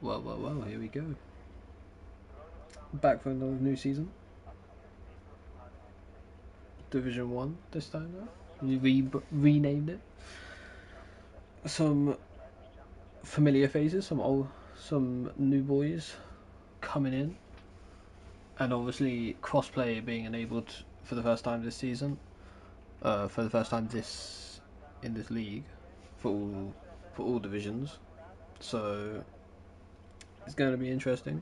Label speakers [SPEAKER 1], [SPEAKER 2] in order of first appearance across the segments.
[SPEAKER 1] Well, here we go. Back for another new season. Division 1 this time now. We renamed it. Some familiar faces, some new boys coming in. And obviously crossplay being enabled for the first time this season. For the first time in this league. For all divisions. So it's going to be interesting.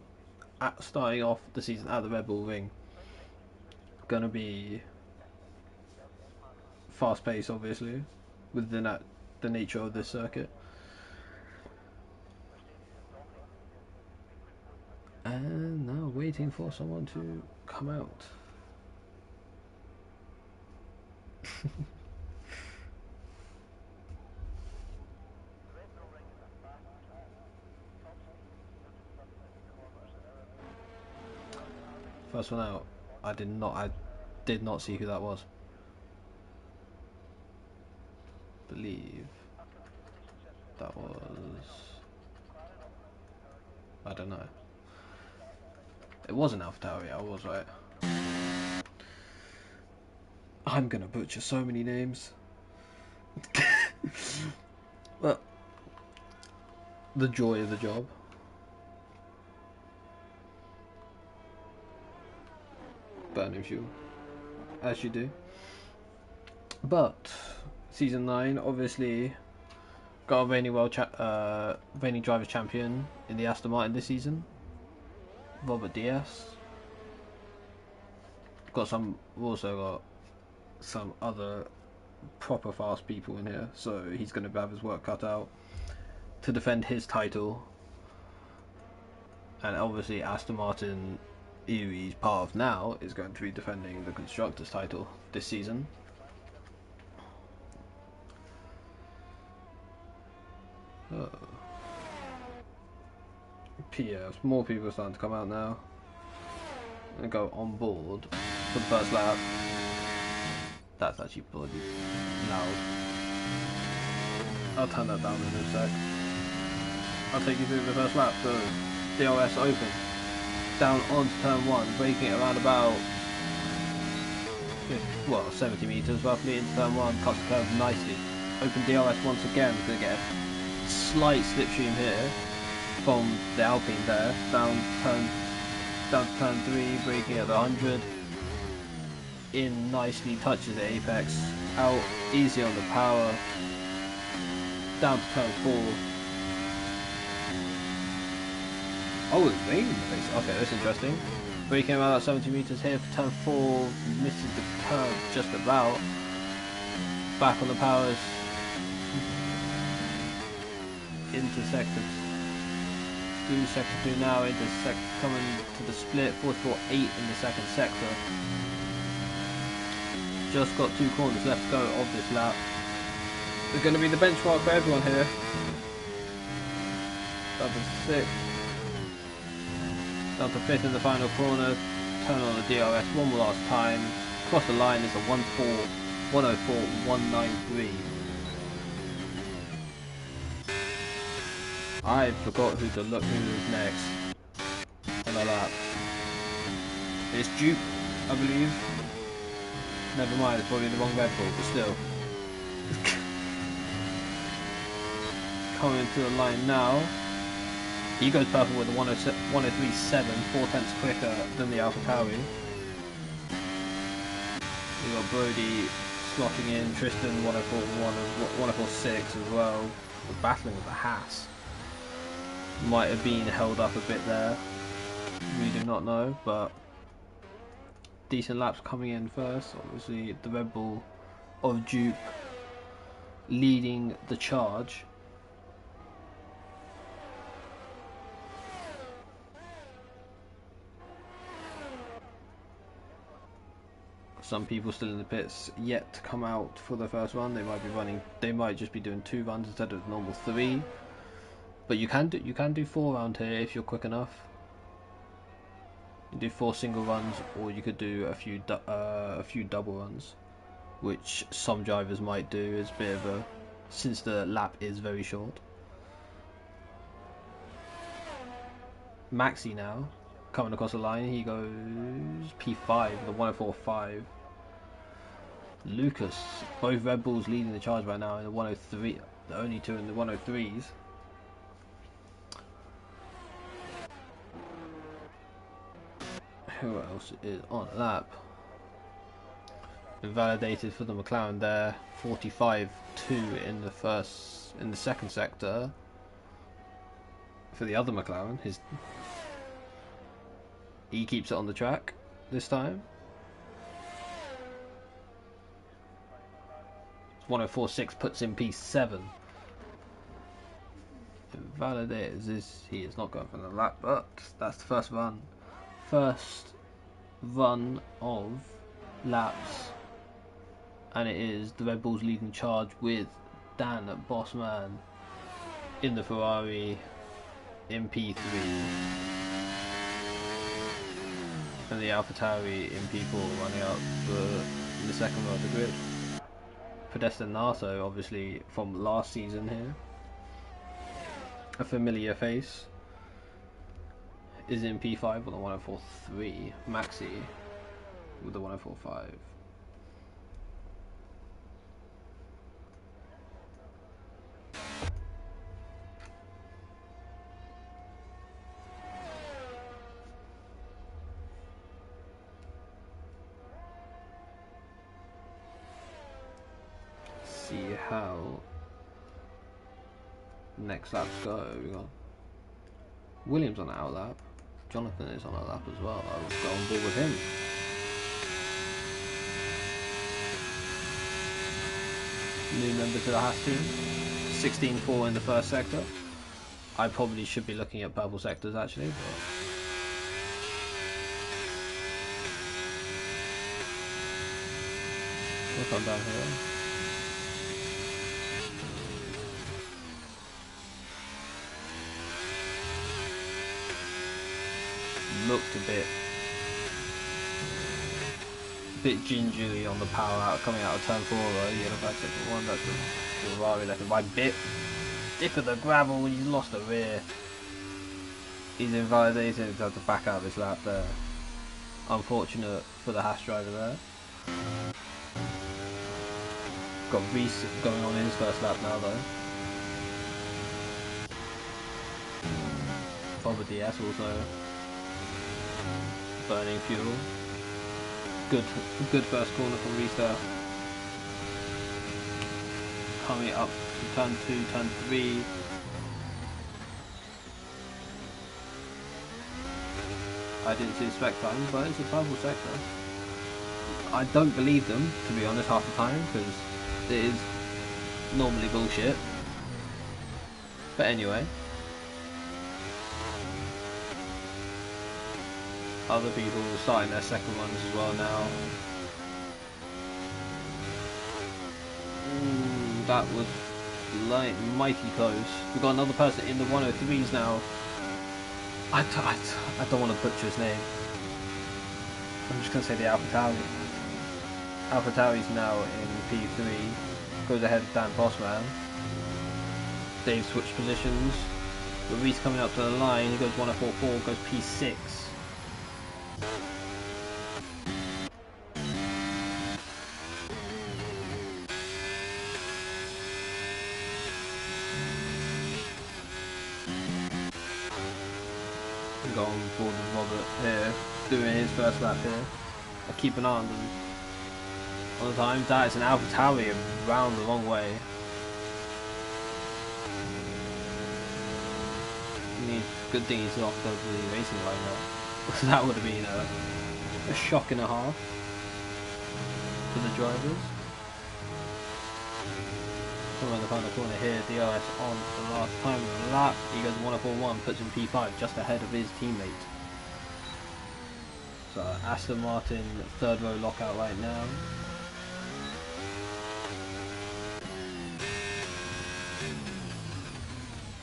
[SPEAKER 1] Starting off the season at the Red Bull Ring, going to be fast paced, obviously, with the nature of this circuit. And now waiting for someone to come out. First one out. I did not see who that was. Believe that was, I don't know. It wasn't AlphaTauri, I was right. I'm gonna butcher so many names. Well, the joy of the job. Burning fuel, as you do. But season 9, obviously, got a reigning drivers champion in the Aston Martin this season, Robert Diaz. We've also got some other proper fast people in here, so he's going to have his work cut out to defend his title. And obviously Aston Martin, who he's part of now, is going to be defending the Constructors' title this season. Oh. PS, more people are starting to come out now and go on board for the first lap. That's actually bloody loud. I'll turn that down in a sec. I'll take you through the first lap. So DRS open, down onto turn 1, braking it around about 70 meters roughly into turn 1, cuts the curve nicely. Open DRS once again, going to get a slight slipstream here from the Alpine there, down to turn 3, braking at the 100. In nicely, touches the apex, out easy on the power, down to turn 4. Oh, it's raining in the face. Okay, that's interesting. Braking around at 70 meters here for turn 4, misses the curve just about. Back on the powers. Into sector 2, sector 2 now, coming to the split, 44.8 in the second sector. Just got 2 corners left to go of this lap. They're going to be the benchmark for everyone here. Down to 6th. Down to 5th in the final corner. Turn on the DRS one more last time. Across the line is a 104.193. I forgot who was next on the lap. It's Duke, I believe. Never mind, it's probably the wrong Red Bull, but still. Coming to the line now. He goes purple with a 103.7, 4/10 quicker than the AlphaTauri. We got Brody slotting in, Tristan 104.6 as well. We're battling with the Haas. Might have been held up a bit there. We do not know, but decent laps coming in first. Obviously the Red Bull of Duke leading the charge. Some people still in the pits yet to come out for the first run. They might just be doing 2 runs instead of normal 3. But you can do 4 around here if you're quick enough. You do 4 single runs, or you could do a few double runs, which some drivers might do. It's a bit of a, since the lap is very short. Maxi now coming across the line. He goes P5 with a 104.5. Lucas, both Red Bulls leading the charge right now in the 103. The only two in the 103s. Who else is on lap? Invalidated for the McLaren there. 45.2 in the second sector. For the other McLaren, he keeps it on the track this time. 104.6 puts in P7. Invalidated is he is not going for the lap, but that's the first run. First run of laps, and it is the Red Bulls leading charge with Dan Bossman in the Ferrari in P3 and the AlphaTauri in P4 running up in the second row of the grid. Pedestinato, obviously from last season here, a familiar face, is in P5 with a 104.3. Maxi with a 104.5. See how next laps go. We got Williams on the out lap. Jonathan is on a lap as well. I will go on board with him. New member to the Haas team. 16.4 in the first sector. I probably should be looking at purple sectors actually, but we'll come down here. Looked a bit gingerly on the power out coming out of turn 4 though. Yellow flag sector 1, that's the Ferrari left by bit. Dip of the gravel, he's lost the rear. He's invalidated to have to back out of his lap there. Unfortunate for the Haas driver there. Got Reese going on in his first lap now though. Boba DS also burning fuel. Good first corner from Reese there. Coming up to turn 2, turn 3. I didn't see the spec time, but it's a purple sector. I don't believe them, to be honest, half the time, because it is normally bullshit. But anyway. Other people are starting their second ones as well now. That was mighty close. We've got another person in the 103s now. I don't want to butcher his name. I'm just going to say the AlphaTauri. AlphaTauri's now in P3. Goes ahead of Dan Bossman. They've switched positions. But Reese coming up to the line. He goes 104.4, goes P6. On board with Robert here, doing his first lap here. I keep an eye on them all the time. That is an AlphaTauri round the wrong way. Good thing he's off the racing line now. That would have been a shock and a half for the drivers. Around the final corner here, DRS on for the last time of the lap. He goes 104.1, puts him P5 just ahead of his teammate. So Aston Martin third row lockout right now.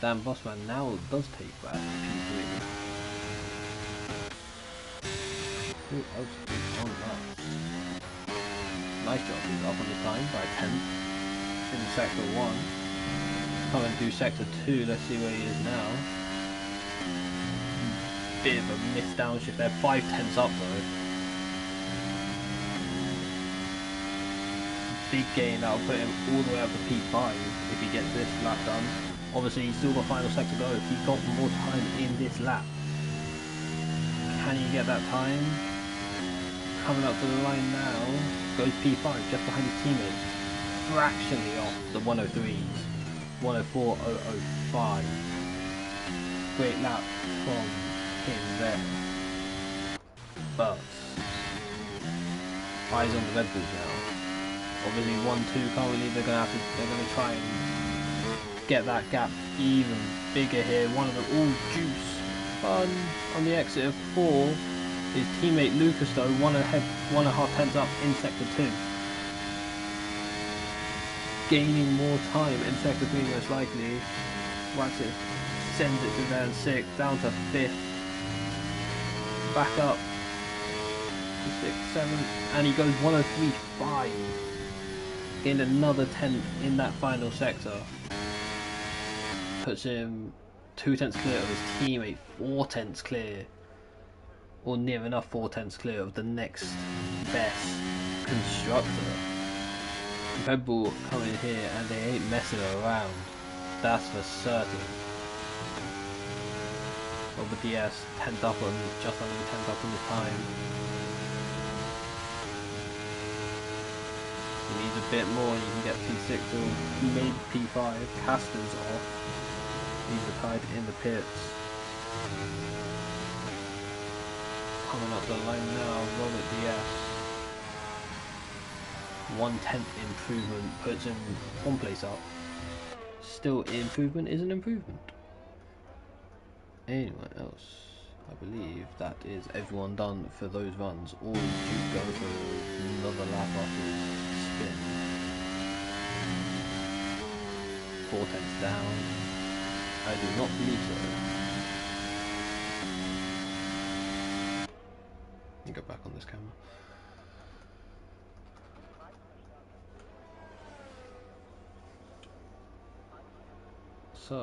[SPEAKER 1] Dan Bossman now does take back P3. Who else is on that? Nice job, he's up on the time by 10th. In sector 1. Coming through sector 2, let's see where he is now. bit of a missed downshift there. 5/10 up though. Big gain that'll put him all the way up to P5 if he gets this lap done. Obviously he's still got final sector to go. If he got more time in this lap, can he get that time? Coming up to the line now, goes P5 just behind his teammate, fractionally off the 103s, 104.005. Great lap from him there, but eyes on the Red Bulls now. Obviously 1-2 currently, they're gonna try and get that gap even bigger here. One of them, all juice fun on the exit of 4. His teammate Lucas though, 1.5 tenths up in sector 2. Gaining more time in sector 3 most likely. Wax it, sends it to down 6, down to 5th. Back up to 6, 7, and he goes 103.5. Gained another 10th in that final sector. Puts him 2 tenths clear of his teammate, 4 tenths clear. Or near enough 4 tenths clear of the next best constructor. Red Bull come in here and they ain't messing around. That's for certain. Over DS, 10th up on, just under 10th up on the time. He needs a bit more and you can get P6 or maybe P5. Caster's off. These are tied in the pits. Coming up the line now, Robert DS. 1/10 improvement puts him 1 place up. Still, improvement is an improvement. Anyone else? I believe that is everyone done for those runs. All to go for another lap after spin. 4 tenths down. I do not believe so. Let me go back on this camera. So,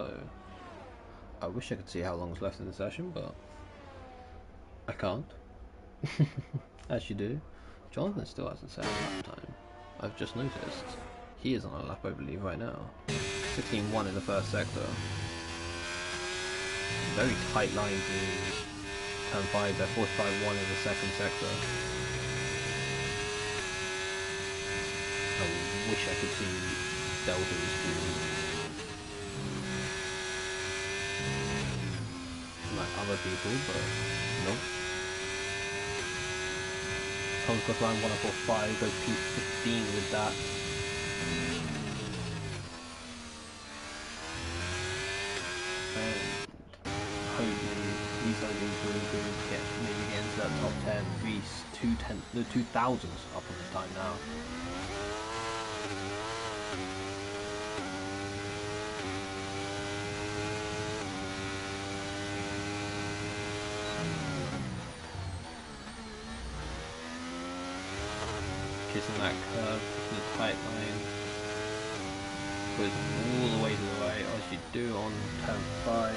[SPEAKER 1] I wish I could see how long's left in the session, but I can't. As you do. Jonathan still hasn't set a lap time. I've just noticed. He is on a lap, I believe, right now. 16.1 in the first sector. Very tight line to turn 5 there, 45.1 in the second sector. I wish I could see deltas like other people, but nope. Comes across line 1.45, goes P15 with that. Hopefully these are going to get maybe get into that top 10. Reese 2,000s up on the time now. Kissing that curve to the tight line. Goes all the way to the right, as you do on turn 5.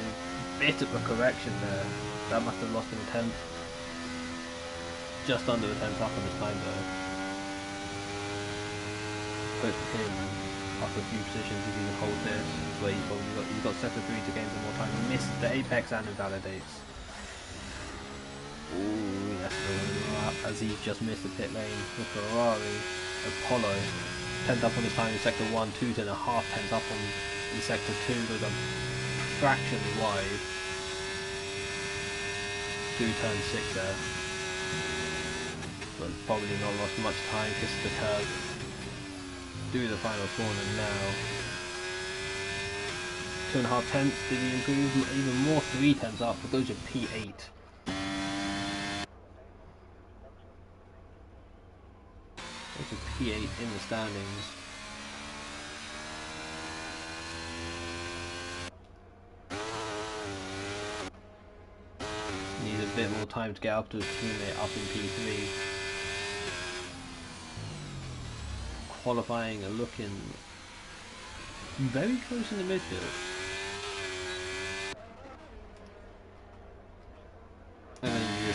[SPEAKER 1] Bit of a correction there. That must have lost him a 10th. Just under a 10th up on his time though. Puts him up a few positions if he can hold this. Where he's got sector 3 to gain some more time. Missed the apex and invalidates. Ooh, yes, as he just missed the pit lane. The Ferrari Apollo 10th up on his time in sector 1, 2.5 tenths up on in sector 2, goes a fraction wide. Do turn 6 there, but probably not lost much time, kisses the curve. Do the final corner now. 2.5 tenths, did he improve even more? 3 tenths up, it goes to P8. Goes to P8 in the standings. Needs a bit more time to get up to his teammate up in P3. Qualifying and looking very close in the midfield.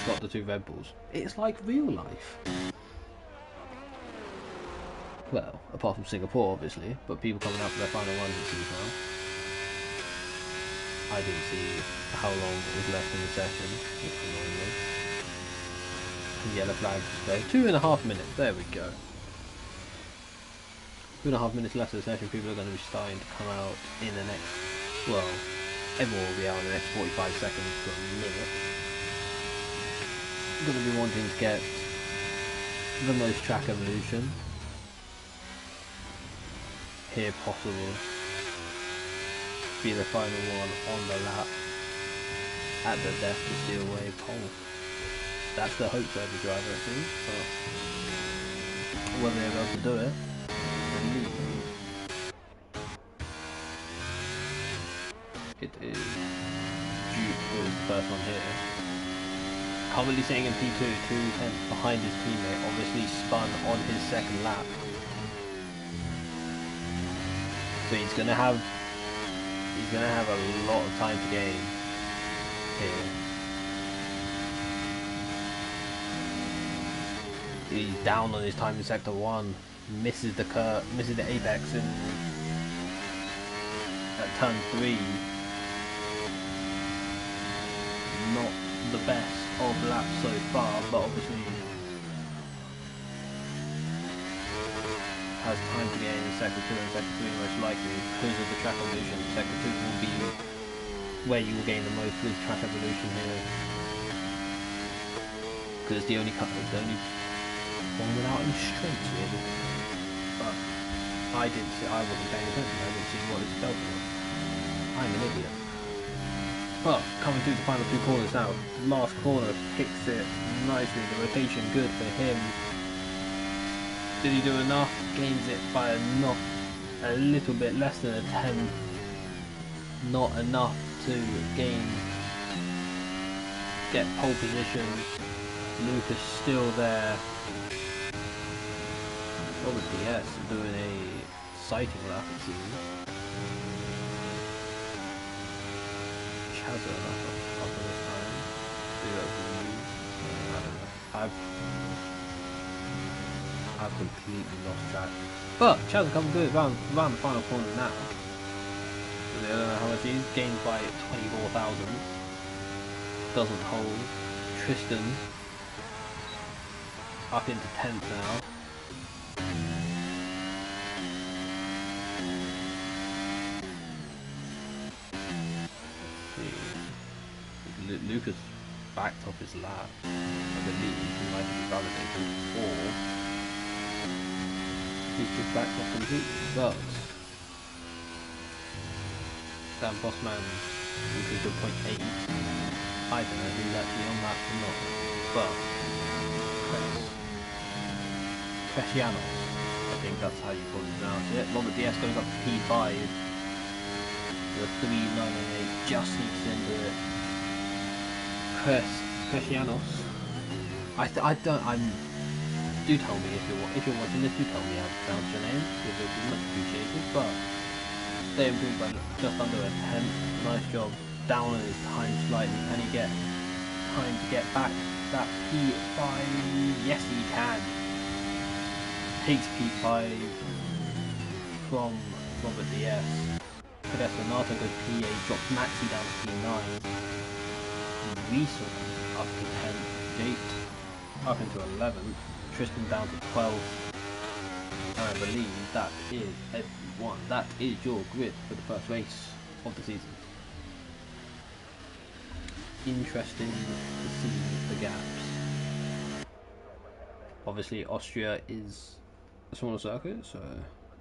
[SPEAKER 1] just got the 2 Red Bulls. It's like real life. Well, apart from Singapore, obviously, but people coming out for their final ones, it seems now. I didn't see how long was left in the session, which annoyed me. Yellow flag display. 2.5 minutes, there we go. 2.5 minutes left of the session, people are going to be starting to come out in the next, well, everyone will be out in the next 45 seconds to a minute. Going to be wanting to get the most track evolution here possible. Be the final one on the lap at the death to steal away pole. That's the hope for every driver, it seems, but whether they're able to do it, it is Duke who is the first one here. Currently sitting in P2, 2 tenths behind his teammate, obviously spun on his second lap. So he's gonna have a lot of time to gain here. He's down on his time in sector 1, misses the curve, misses the apex in at turn 3. Not the best of laps so far, but obviously has time to gain in sector 2 and sector 3 most likely because of the track evolution. Sector 2 will be where you will gain the most with track evolution here, because it's the only one without any straights really. But I wasn't paying attention, I didn't see what his belt was. I'm an idiot. But coming through the final 2 corners now, last corner picks it nicely, the rotation good for him. Did he do enough? Gains it by a little bit less than a 10. Not enough to get pole position. Lucas still there. Robert DS doing a sighting lap, it seems. Chazza up at this time. I don't know. I've completely lost track. But Chazza coming good around the final corner now. I don't know how much he's gained by 24,000. Doesn't hold. Tristan up into 10th now. Lucas backed off his lap. I believe he might be validated, or he's just backed off completely. But Dan Bossman increased to 0.8. I don't know if he's actually on that or not. But Cresianos, I think that's how you probably pronounce it. Robert DS goes up to P5. The 3.998 just sneaks into it. Cresianos. Do tell me if you're watching this. Do tell me how to pronounce your name. It would be much appreciated. But they improved by just under a 10th. Nice job. Down on his time slightly. Can he get time to get back that P5? Yes, he can. Takes P5 from Robert DS. Pedesta Nato goes P8. Drops Maxi down to P9. Wiesel up to 10, Jake up into 11, Tristan down to 12, and I believe that is everyone. That is your grid for the first race of the season. Interesting to see the gaps. Obviously Austria is a smaller circuit, so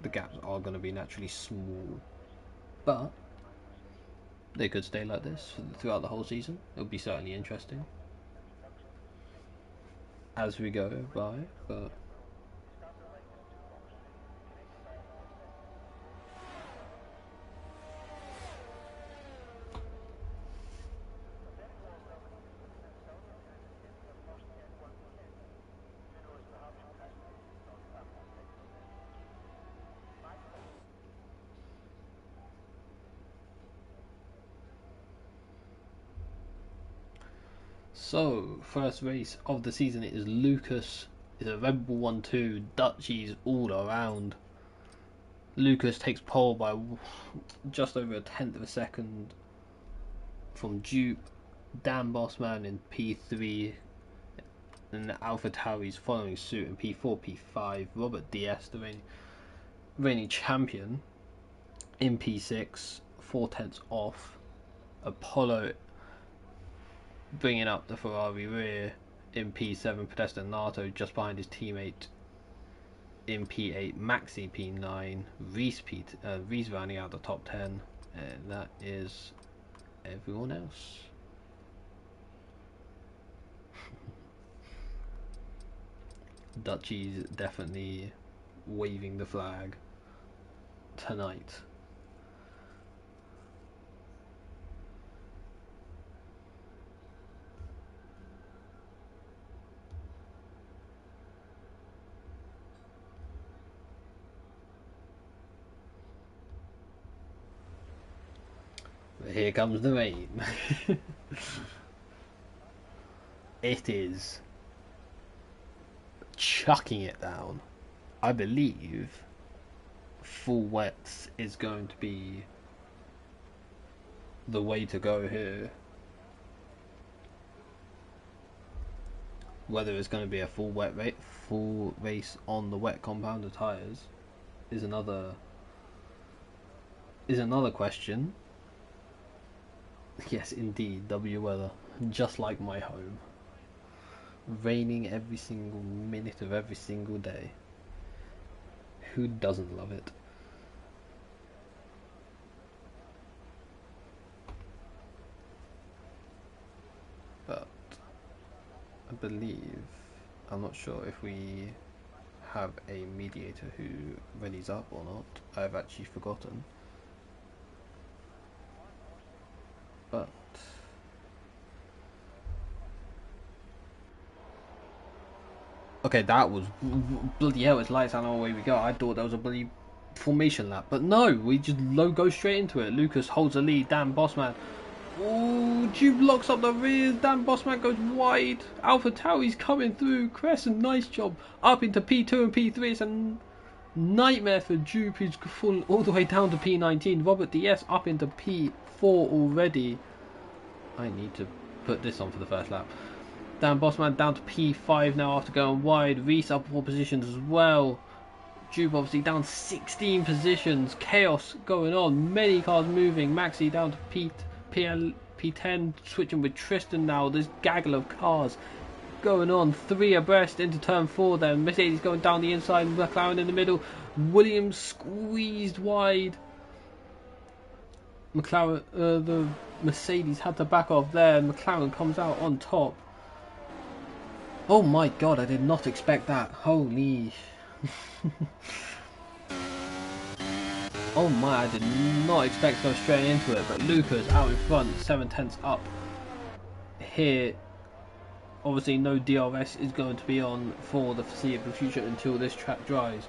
[SPEAKER 1] the gaps are going to be naturally small, but they could stay like this throughout the whole season. It would be certainly interesting as we go by, but So, first race of the season is Lucas. It's a Red Bull 1-2, Dutchies all around. Lucas takes pole by just over a tenth of a second from Dupe. Dan Bossman in P3, and Alpha Tauri's following suit in P4, P5. Robert DS, the reigning champion, in P6, 4 tenths off. Apollo bringing up the Ferrari rear in P7. Pedestinato just behind his teammate in P8. Maxi P9. Reese rounding out the top 10, and that is everyone else. Dutchies definitely waving the flag tonight. Here comes the rain. It is chucking it down. I believe full wets is going to be the way to go here. Whether it's going to be a full race on the wet compounder tyres is another question. Yes, indeed, W weather, just like my home. Raining every single minute of every single day. Who doesn't love it? But I believe, I'm not sure if we have a mediator who readies up or not. I've actually forgotten. But okay, that was bloody hell. It's lights out, away we go. I thought that was a bloody formation lap, but no, we just go straight into it. Lucas holds the lead. Dan Bossman, oh, Duke locks up the rears. Dan Bossman goes wide. Alpha Tauri's coming through. Crescent, nice job. Up into P2 and P3. It's a nightmare for Duke, who's fallen all the way down to P19. Robert DS up into P4 already. I need to put this on for the first lap. Dan Bossman down to P5 now after going wide. Reese up 4 positions as well. Duke obviously down 16 positions. Chaos going on. Many cars moving. Maxi down to P10, switching with Tristan now. This gaggle of cars going on. 3 abreast into turn 4 then. Mercedes going down the inside. McLaren in the middle. Williams squeezed wide. McLaren, the Mercedes had to back off there. McLaren comes out on top. Oh my god, I did not expect that. Holy. Oh my, I did not expect to go straight into it. But Lucas out in front, 7 tenths up. Here, obviously no DRS is going to be on for the foreseeable future until this track dries.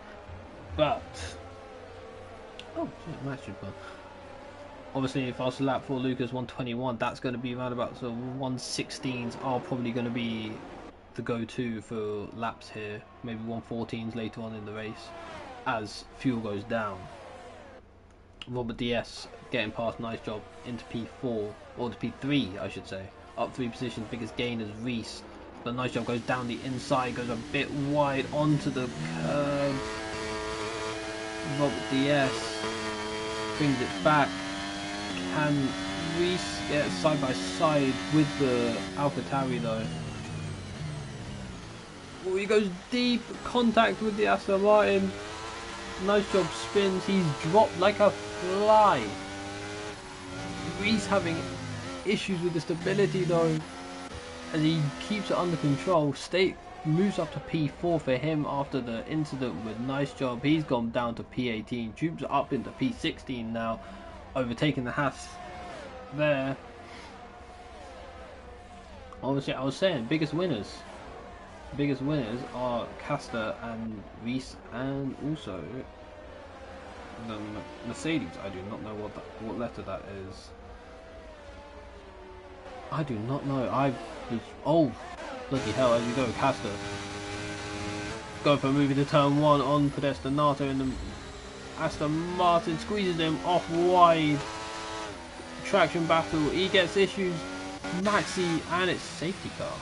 [SPEAKER 1] But, oh, match should go. Obviously, fast lap for Lucas 121. That's going to be around about, so 116s are probably going to be the go-to for laps here. Maybe 114s later on in the race as fuel goes down. Robert DS getting past, nice job, into P4, or to P3 I should say. Up 3 positions, biggest gain is Reese. But nice job, goes down the inside, goes a bit wide onto the curb. Robert DS brings it back. Can Reese get side by side with the AlphaTauri though? Oh, he goes deep, contact with the Aston Martin. Nice job, spins. He's dropped like a fly. Reese having issues with the stability though, as he keeps it under control. State moves up to P4 for him after the incident with nice job. He's gone down to P18. Tubes up into P16 now, overtaking the Haas there. Obviously, I was saying biggest winners are Castor and Reese, and also the Mercedes. I do not know what letter that is. I do not know. I was... Oh, bloody hell, as you go, Castor. Go for a move into turn 1 on Pedestinato, and the Aston Martin squeezes him off wide. Traction battle, he gets issues. Maxi, and it's safety car.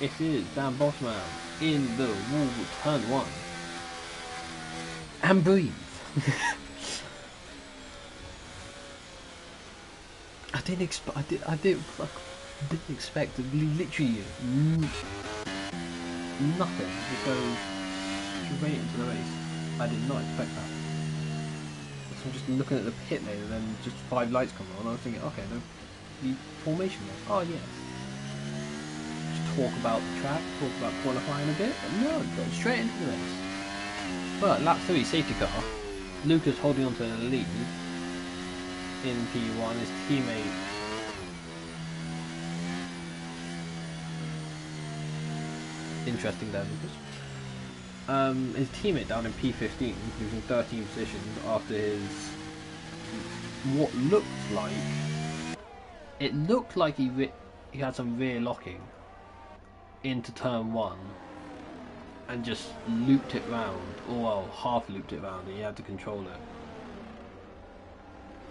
[SPEAKER 1] It is Dan Bossman in the wall, turn 1. And breathe. I didn't expect literally nothing to go straight into the race. I did not expect that. So I'm just looking at the pit lane and then just 5 lights come on. I was thinking, okay, no, the formation there. Oh yes. Just talk about the track, talk about qualifying a bit. But no, go straight into the race. But lap 3, safety car. Lucas holding on to the lead in P1. His teammate interesting there, Lucas. His teammate down in P15, losing 13 positions after his what looked like he had some rear locking into turn 1 and just looped it round, or well, half looped it round, and he had to control it,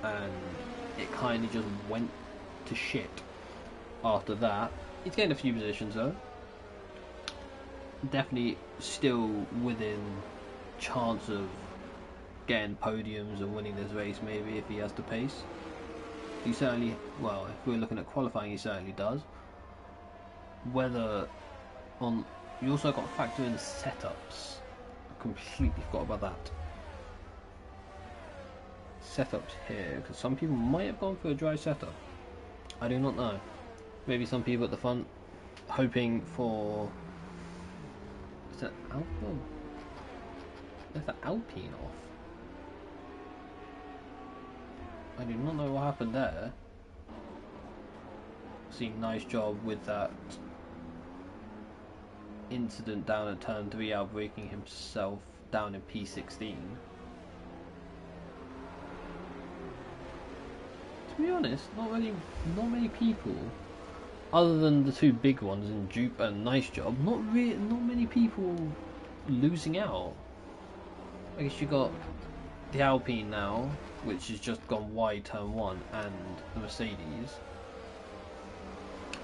[SPEAKER 1] and it kind of just went to shit after that. He's gained a few positions though. Definitely still within chance of getting podiums and winning this race, maybe, if he has the pace. He certainly, well, if we're looking at qualifying, he certainly does. Whether on, you also got to factor in setups. I completely forgot about that. Setups here, because some people might have gone for a dry setup. I do not know. Maybe some people at the front hoping for... Is that Alpine? There's the Alpine off. I do not know what happened there. See, nice job with that incident down at turn 3, outbraking himself down in P16. To be honest, not many people, other than the 2 big ones in Dupe and Nice Job, not many people losing out. I guess you got the Alpine now, which has just gone wide turn 1, and the Mercedes.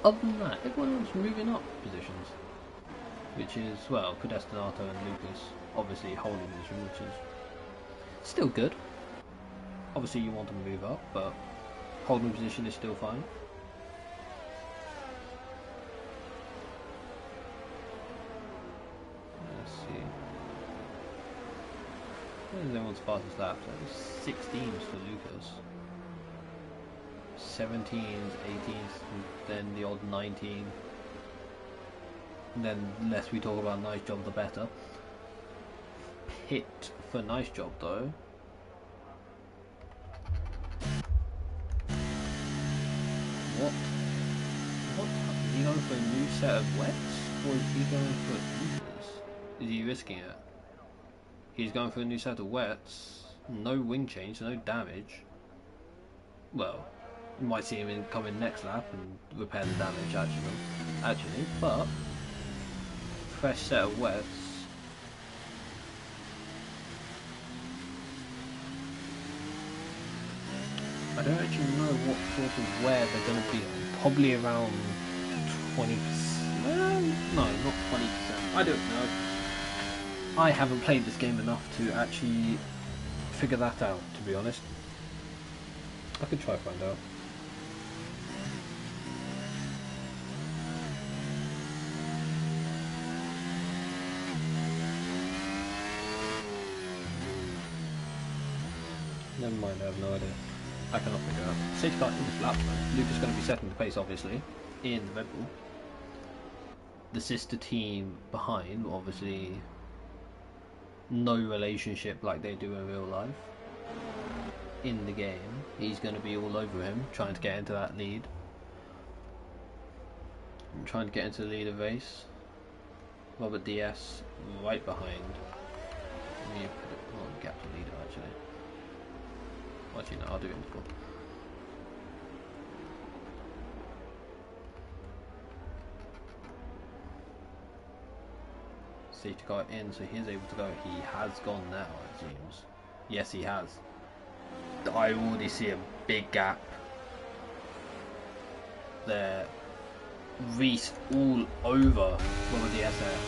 [SPEAKER 1] Other than that, everyone else moving up positions, which is, well, Pedestinato and Lucas obviously holding position, which is still good. Obviously you want to move up, but holding position is still fine. Let's see. What is everyone's fastest lap? 16s for Lucas. 17s, 18s, then the odd 19. And then the less we talk about Nice Job, the better. Pit for Nice Job though. What? Is he going for a new set of wets? Or is he going for Lucas? Is he risking it? He's going for a new set of wets. No wing change, no damage. Well, you might see him come in next lap and repair the damage actually, but fresh set of wets. I don't actually know what sort of wear they're going to be on. Probably around 20%. No, not 20%. I don't know. I haven't played this game enough to actually figure that out, to be honest. I could try to find out. Never mind, I have no idea. I cannot figure it out. Safety car in this lap, Luca's going to be setting the pace, obviously, in the Red Bull. The sister team behind, obviously, no relationship like they do in real life. In the game, he's going to be all over him, trying to get into that lead. I'm trying to get into the lead of race. Robert DS right behind. Let me put it on gap to leader actually. Actually, no, I'll do it in full. safety car in, so he is able to go. He has gone now, it seems. Yes, he has. I already see a big gap there. Reese all over Robert DSF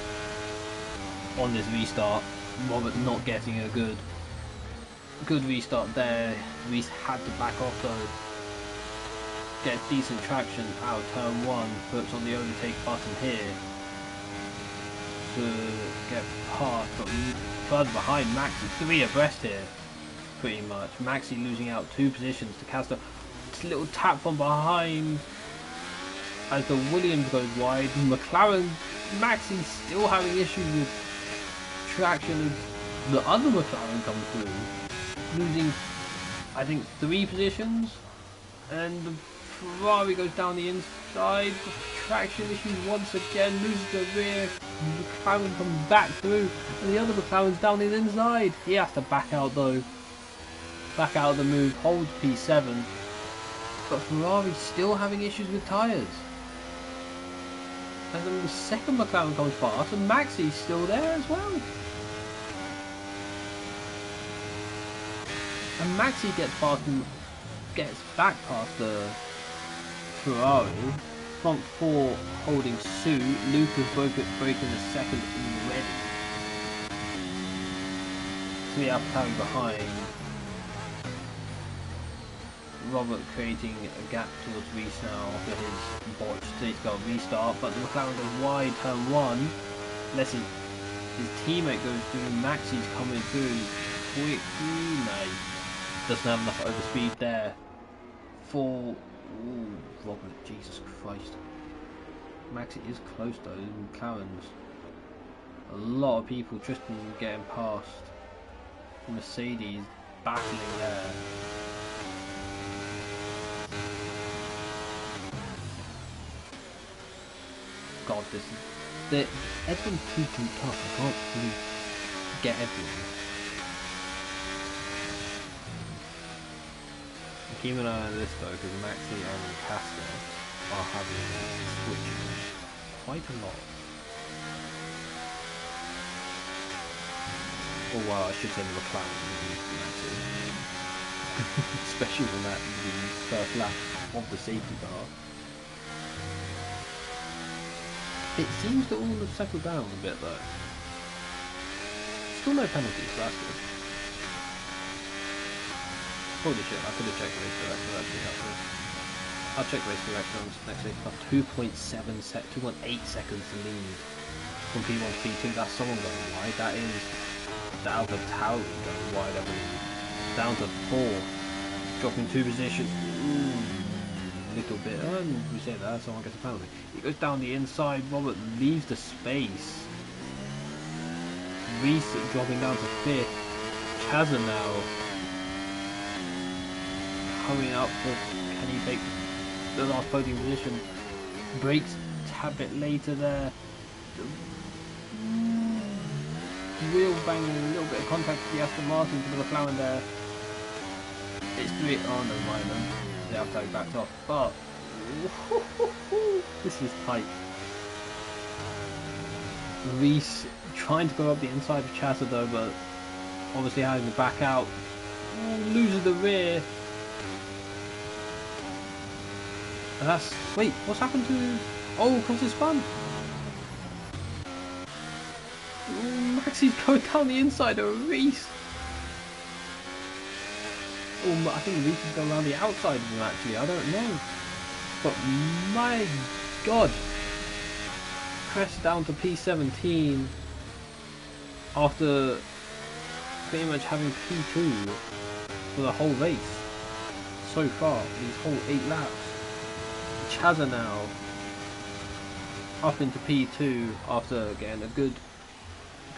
[SPEAKER 1] on this restart. Robert not getting a good restart there. Reese had to back off though. Get decent traction out of turn 1. Puts on the overtake button here to get past, but further behind Maxi. 3 abreast here, pretty much. Maxi losing out 2 positions to Castro. Just a little tap from behind as the Williams goes wide. McLaren, Maxi still having issues with traction as the other McLaren comes through, losing I think 3 positions, and the Ferrari goes down the inside. Traction issues once again, loses the rear. McLaren comes back through, and the other McLaren's down the inside. He has to back out though. Back out of the move, holds P7. But Ferrari's still having issues with tyres. And then the second McLaren comes past, and Maxi's still there as well. And Maxi gets past and gets back past the Ferrari. Front 4 holding suit. Lucas breaking the second already. 3 AlphaTauri behind. Robert creating a gap towards Reese now after his botched safety car restart, but the McLaren goes wide turn 1. Unless his teammate goes through, Maxi's coming through quickly. Nice. Doesn't have enough overspeed there for Robert. Jesus Christ. Maxi is close though. McLaren's a lot of people. Tristan getting past. Mercedes battling there. God, this is the Edwin 2 tough. I can't really get everyone. Keep an eye on this though, because Maxi and Castor are having switches quite a lot. Or well, I should say the McLaren Maxi. Especially when that the first lap of the safety car. It seems to all have settled down a bit though. Still no penalties, so that's good. Holy shit, I could have checked race director actually. I'll check race director next week. 2.8 seconds lead from P1 to P2. That's someone going wide. That is the AlphaTauri going wide, I believe. Down to 4. Dropping 2 positions. Little bit. And we say that, someone gets a penalty. He goes down the inside. Robert leaves the space. Reese dropping down to 5th. Chazza now coming up with, can he take the last podium position? Brakes a tad bit later there. Wheel banging, a little bit of contact with the Aston Martin for the McLaren there. It's 3, oh no, minor. They have to go backed off, but this is tight. Reese trying to go up the inside of Chazza though, but obviously having to back out. Loses the rear. And that's, wait, what's happened to, oh, because it's spun. Maxi's going down the inside of Reese. Oh, I think Reese is going around the outside of him actually, I don't know. But my god. Pressed down to P17 after pretty much having P2 for the whole race so far, these whole 8 laps. Chazza now up into P2 after getting a good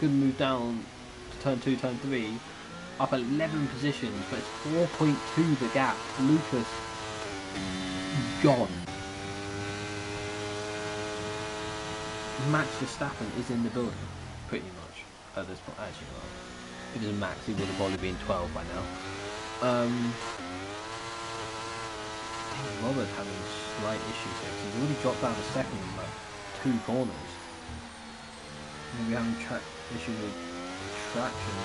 [SPEAKER 1] move down to turn 2, turn 3, up 11 positions, but it's 4.2 the gap. Lucas gone. Max Verstappen is in the building, pretty much at this point. Actually, well, if it was Max, he would have probably been 12 by now. Robert having slight issues here. He's already dropped down a second in like 2 corners. Maybe having issues with traction.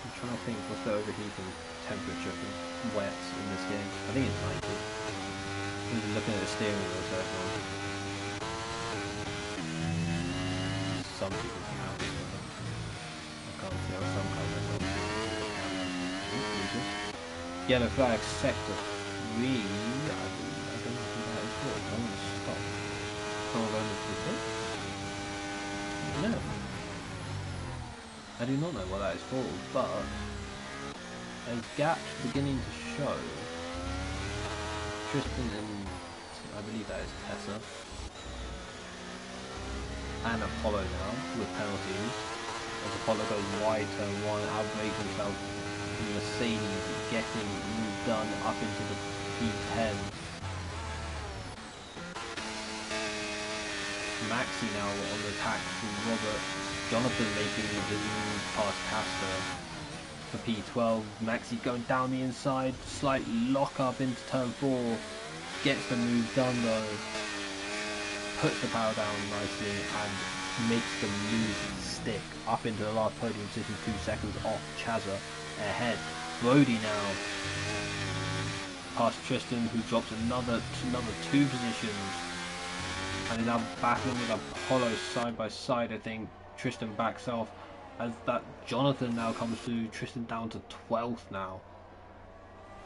[SPEAKER 1] I'm trying to think what's the overheating temperature for wets in this game. I think it's 90. I'm looking at the steering wheel so some people can have it. I can't see how some colours on yellow flag sector 3. I don't know who that is for. I want to stop. Someone going to the pit? No. I do not know what that is for, but a gap beginning to show. Tristan and I believe that is Tessa and Apollo now with penalties. As Apollo goes wide turn 1, outbreaks himself. Mercedes getting moved done up into the P10. Maxi now on the attack from Robert. Jonathan making the move past Castor for P12. Maxi going down the inside, slight lock up into turn 4. Gets the move done though. Puts the power down nicely and makes the move stick up into the last podium position, 2 seconds off Chazza ahead. Brody now past Tristan, who drops another 2 positions and is now battling with Apollo side by side. I think Tristan backs off as that Jonathan now comes through. Tristan down to 12th now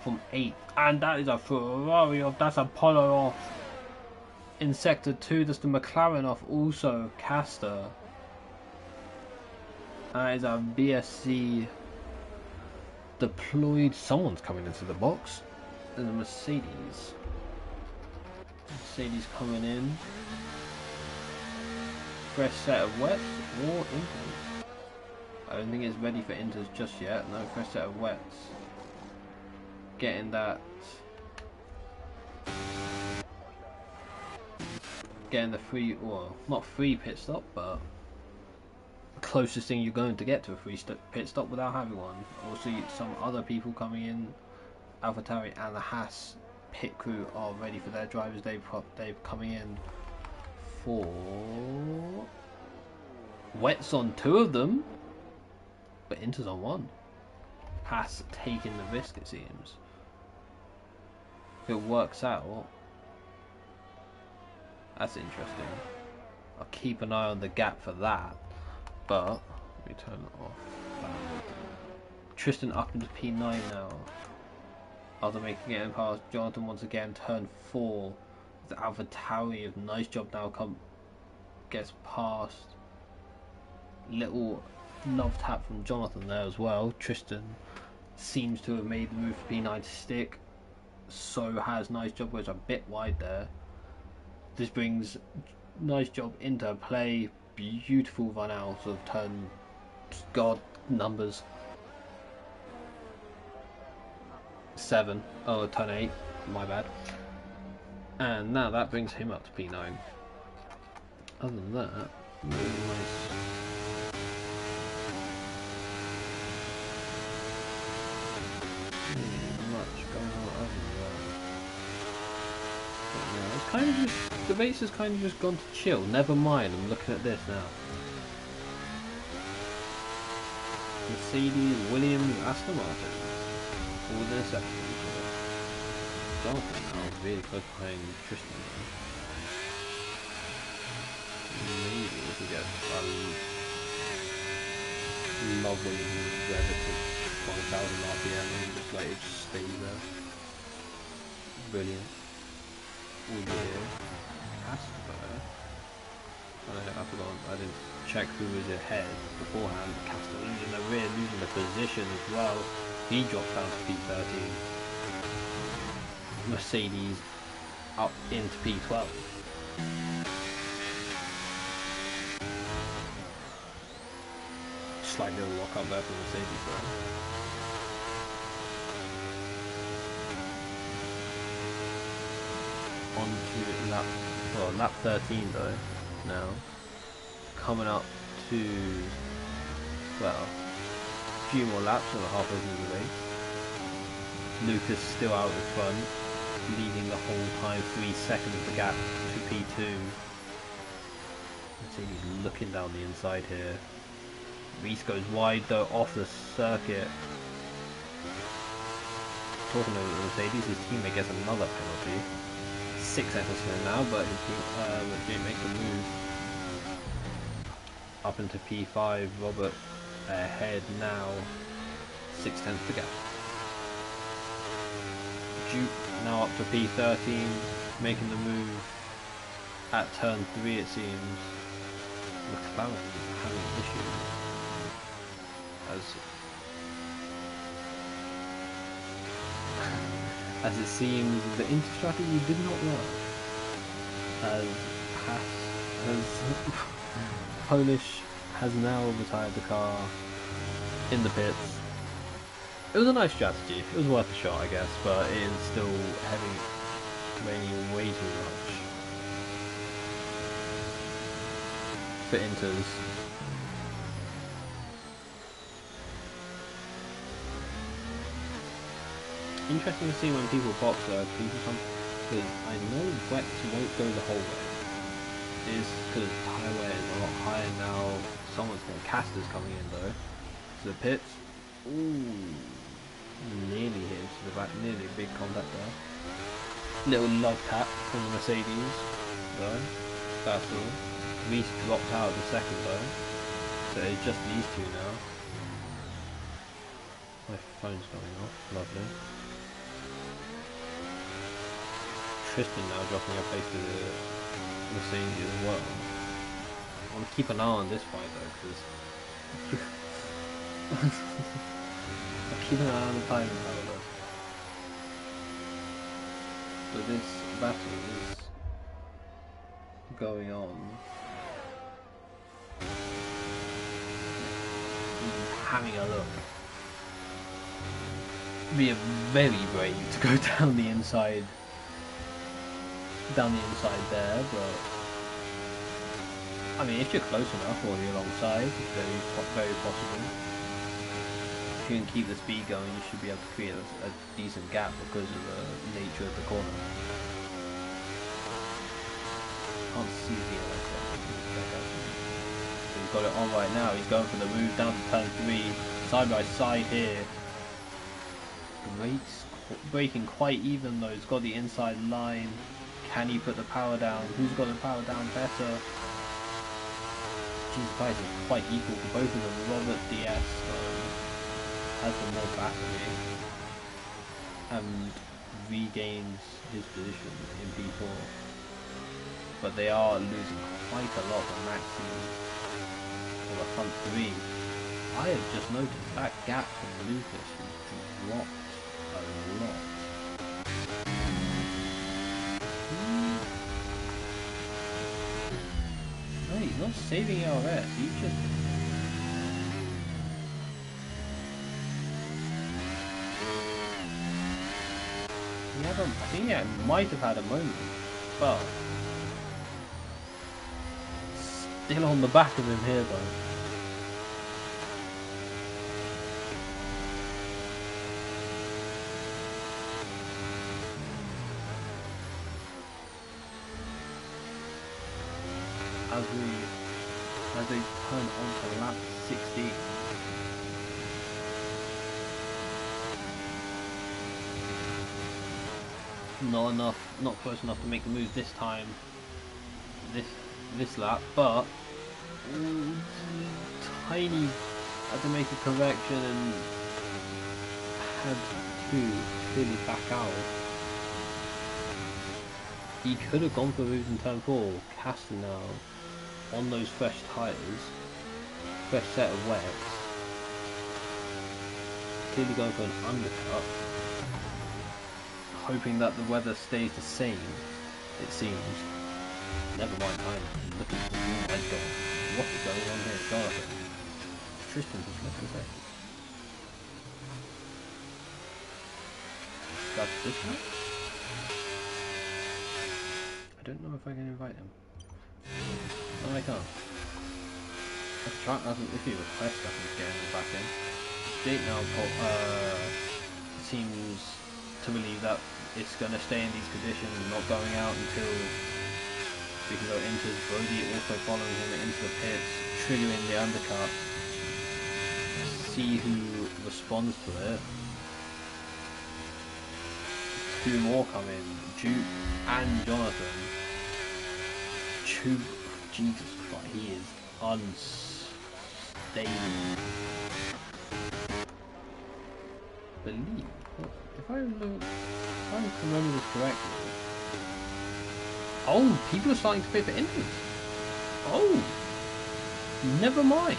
[SPEAKER 1] from 8th, and that is a Ferrari off. That's Apollo off in sector 2. That's the McLaren off also. Castor. That is a BSC deployed. Someone's coming into the box. There's a Mercedes. Mercedes coming in. Fresh set of wets or inters. I don't think it's ready for inters just yet. No, fresh set of wets. Getting that. Getting the free, well, not free pit stop, but closest thing you're going to get to a free pit stop without having one. Also, some other people coming in. AlphaTauri and the Haas pit crew are ready for their drivers. They're coming in for wets on 2 of them, but inters on 1. Haas taking the risk, it seems. If it works out, that's interesting. I'll keep an eye on the gap for that. But let me turn it off. Tristan up into P9 now. After making it in past Jonathan once again, turn 4. The AlphaTauri, nice job now, gets past. Little love tap from Jonathan there as well. Tristan seems to have made the move for P9 to stick. So has nice job, goes a bit wide there. This brings nice job into play. Beautiful run out of turn, God, numbers 7. Oh, turn 8, my bad. And now that brings him up to P9. Other than that, really nice. Much going on other than that. But yeah, it's kind of just, the race has kind of just gone to chill. Never mind, I'm looking at this now. Mercedes, Williams, Aston Martin. All within a second of each other. Jonathan now really close behind Tristan. Maybe if we get love when you rev it to 1,000 RPM and just like it just stays there. Brilliant. All good here. Casper. I forgot, I didn't check who was ahead beforehand. Casper losing the rear, losing the position as well. He drops down to P13. Mercedes up into P12. Slight little lock up there for Mercedes though. On to lap 13 though now. Coming up to, well, a few more laps and halfway through the race. Lucas still out in front, leading the whole time, 3 seconds of the gap to P2. Mercedes looking down the inside here. Reese goes wide though off the circuit. Talking over Mercedes, his teammate gets another penalty. 6 seconds for him now, but his team makes a move up into P5. Robert ahead now, 6/10 to go. Duke now up to P13, making the move at turn 3 it seems. McLaren having issues as it seems the inter-strategy did not work, as Polish has now retired the car in the pits. It was a nice strategy, it was worth a shot I guess, but it is still raining way too much for Inters. Interesting to see when people box though, because I know Wex won't go the whole way. It is because tyre wear is a lot higher now. Caster's coming in though. To the pits. Ooh. Nearly hit into the back, nearly a big contact there. Little love tap from the Mercedes though. That's all. Reese dropped out of the second though. So it's just these two now. My phone's going off, lovely. Tristan now dropping a face to the Mercedes as well. I want to keep an eye on this fight though, because I'll keep an eye on the timing though. But this battle is going on. Having a look. Be very brave to go down the inside. There, but I mean, if you're close enough or you're alongside, it's very possible. If you can keep the speed going, you should be able to create a decent gap because of the nature of the corner. Can't see the so he's got it on right now. He's going for the move down to turn 3, side by side here. Braking quite even though. He's got the inside line. Can he put the power down? Who's got the power down better? Jesus Christ, it's quite equal for both of them. Robert DS has the more battery and regains his position in P4. But they are losing quite a lot on Maxi for the front 3. I have just noticed that gap from Lucas has dropped a lot. No, he's not saving LRS, he's just... I think he might have had a moment, but... still on the back of him here though. As they turn on to lap 16. Not close enough to make the move this time. This lap, but tiny had to make a correction and had to clearly back out. He could have gone for moves in turn 4. Castor now on those fresh tyres, fresh set of wets, clearly going for an undercut, hoping that the weather stays the same, it seems. Never mind, I'm looking for, oh my god, what is going on here, Jonathan? Tristan has left a second. That's this one? I don't know if I can invite him. No, I can't. If he requests, I can get him back in. Jake now seems to believe that it's going to stay in these conditions and not going out until We can go into Brody also following him into the pits, triggering the undercut. See who responds to it. Two more come in, Duke and Jonathan. Jesus Christ, he is unstable. Believe, if I remember this correctly. Oh, people are starting to pay for injuries. Oh, never mind.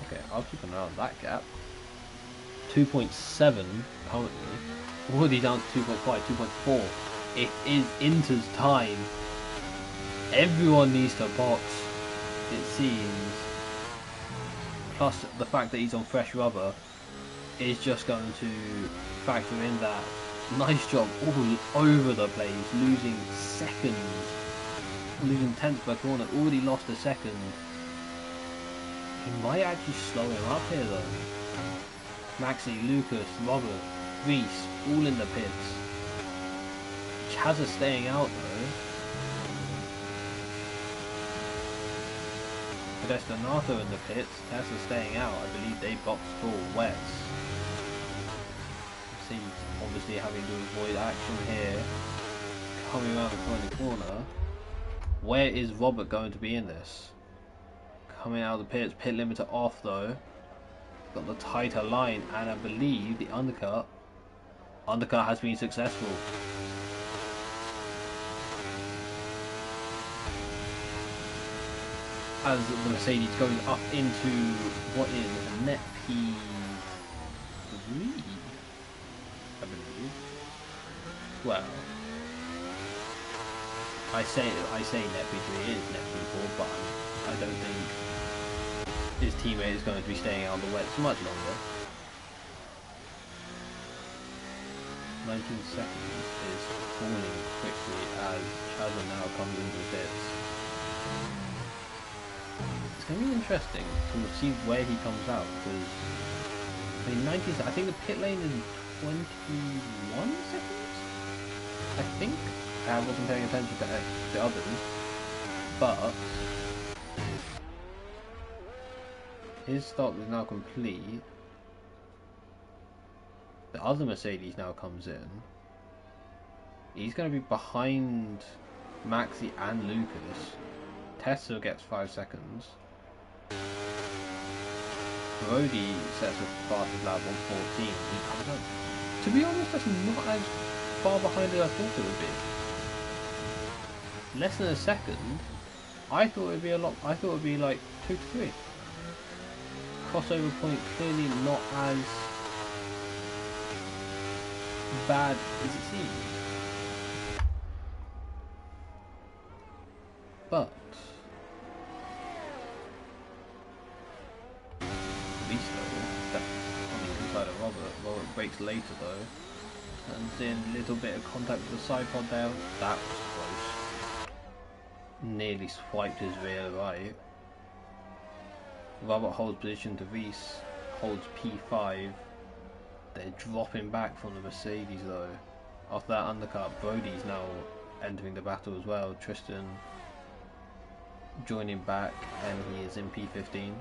[SPEAKER 1] Okay, I'll keep an eye on that gap. 2.7 currently. Already down to 2.5, 2.4. It is Inter's time. Everyone needs to box, it seems. Plus, the fact that he's on fresh rubber is just going to factor in that. Nice job all over the place, losing seconds. Losing tenths per corner, already lost a second. He might actually slow him up here though. Maxi, Lucas, Robert, Reese, all in the pits. Chazza staying out though. Pedestanato in the pits, Tessa staying out. I believe they boxed for wets. See, obviously having to avoid action here. Coming around the corner. Where is Robert going to be in this? Coming out of the pits, pit limiter off though. Got the tighter line, and I believe the undercut has been successful. As the Mercedes going up into what is net P3, I believe. Well, I say net P3 is net P4, but I don't think his teammate is going to be staying out on the wets much longer. 19 seconds is falling quickly as Chazza now comes into the pits. It's going to be interesting to see where he comes out because I mean 19. I think the pit lane is 21 seconds. I think I wasn't paying attention to the others, but his stop is now complete. The other Mercedes now comes in. He's going to be behind Maxi and Lucas. Tessa gets 5 seconds. Brody sets a fastest lap 1:14. He comes up. To be honest, that's not as far behind as I thought it would be. Less than a second. I thought it would be a lot. I thought it would be like 2 to 3. Crossover point clearly not as bad as it seems. But inside of Robert breaks later though. Comes in a little bit of contact with the side pod there. That was close. Nearly swiped his rear right. Robert holds position to Reese, holds P5. They're dropping back from the Mercedes though. After that undercut, Brody's now entering the battle as well. Tristan joining back and he is in P15.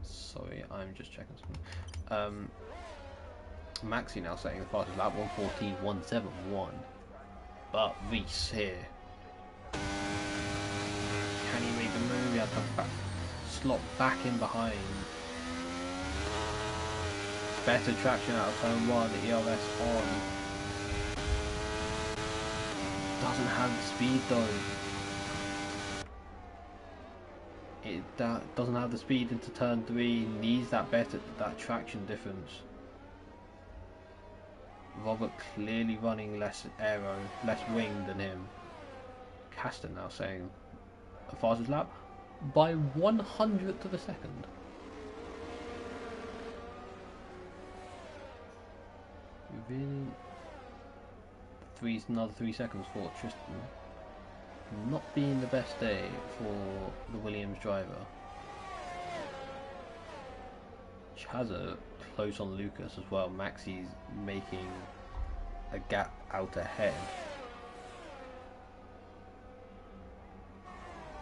[SPEAKER 1] Sorry, I'm just checking something. Maxi now setting the fastest lap, 1:14.171. But Reese here. Can he make the move? He had to slot back in behind. Better traction out of turn 1, the ERS on. Doesn't have the speed though. It doesn't have the speed into turn 3, needs that traction difference. Robert clearly running less aero, less wing than him. Caston now saying a fastest lap by 100th of a second. Really? Another 3 seconds for Tristan. Not being the best day for the Williams driver. Chazza close on Lucas as well. Maxi's making a gap out ahead.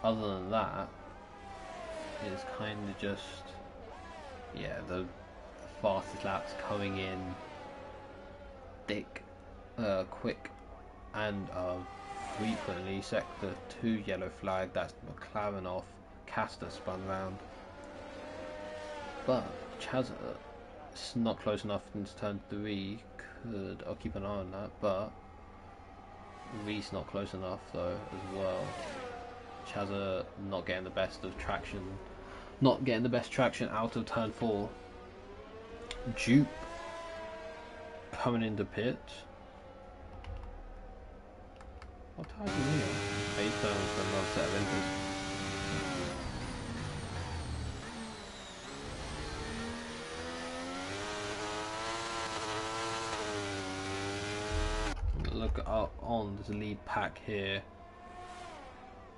[SPEAKER 1] Other than that, it's kind of just, yeah, the fastest laps coming in thick, quick, and frequently. Sector 2 yellow flag, that's McLaren off. Caster spun round, but Chazza, it's not close enough into turn 3. I'll keep an eye on that, but Reese not close enough though as well. Chazza not getting the best of traction, not getting the best traction out of turn 4. Jupe coming into pit. What time is it here? 8 turns for another set of enters. Look up on this lead pack here.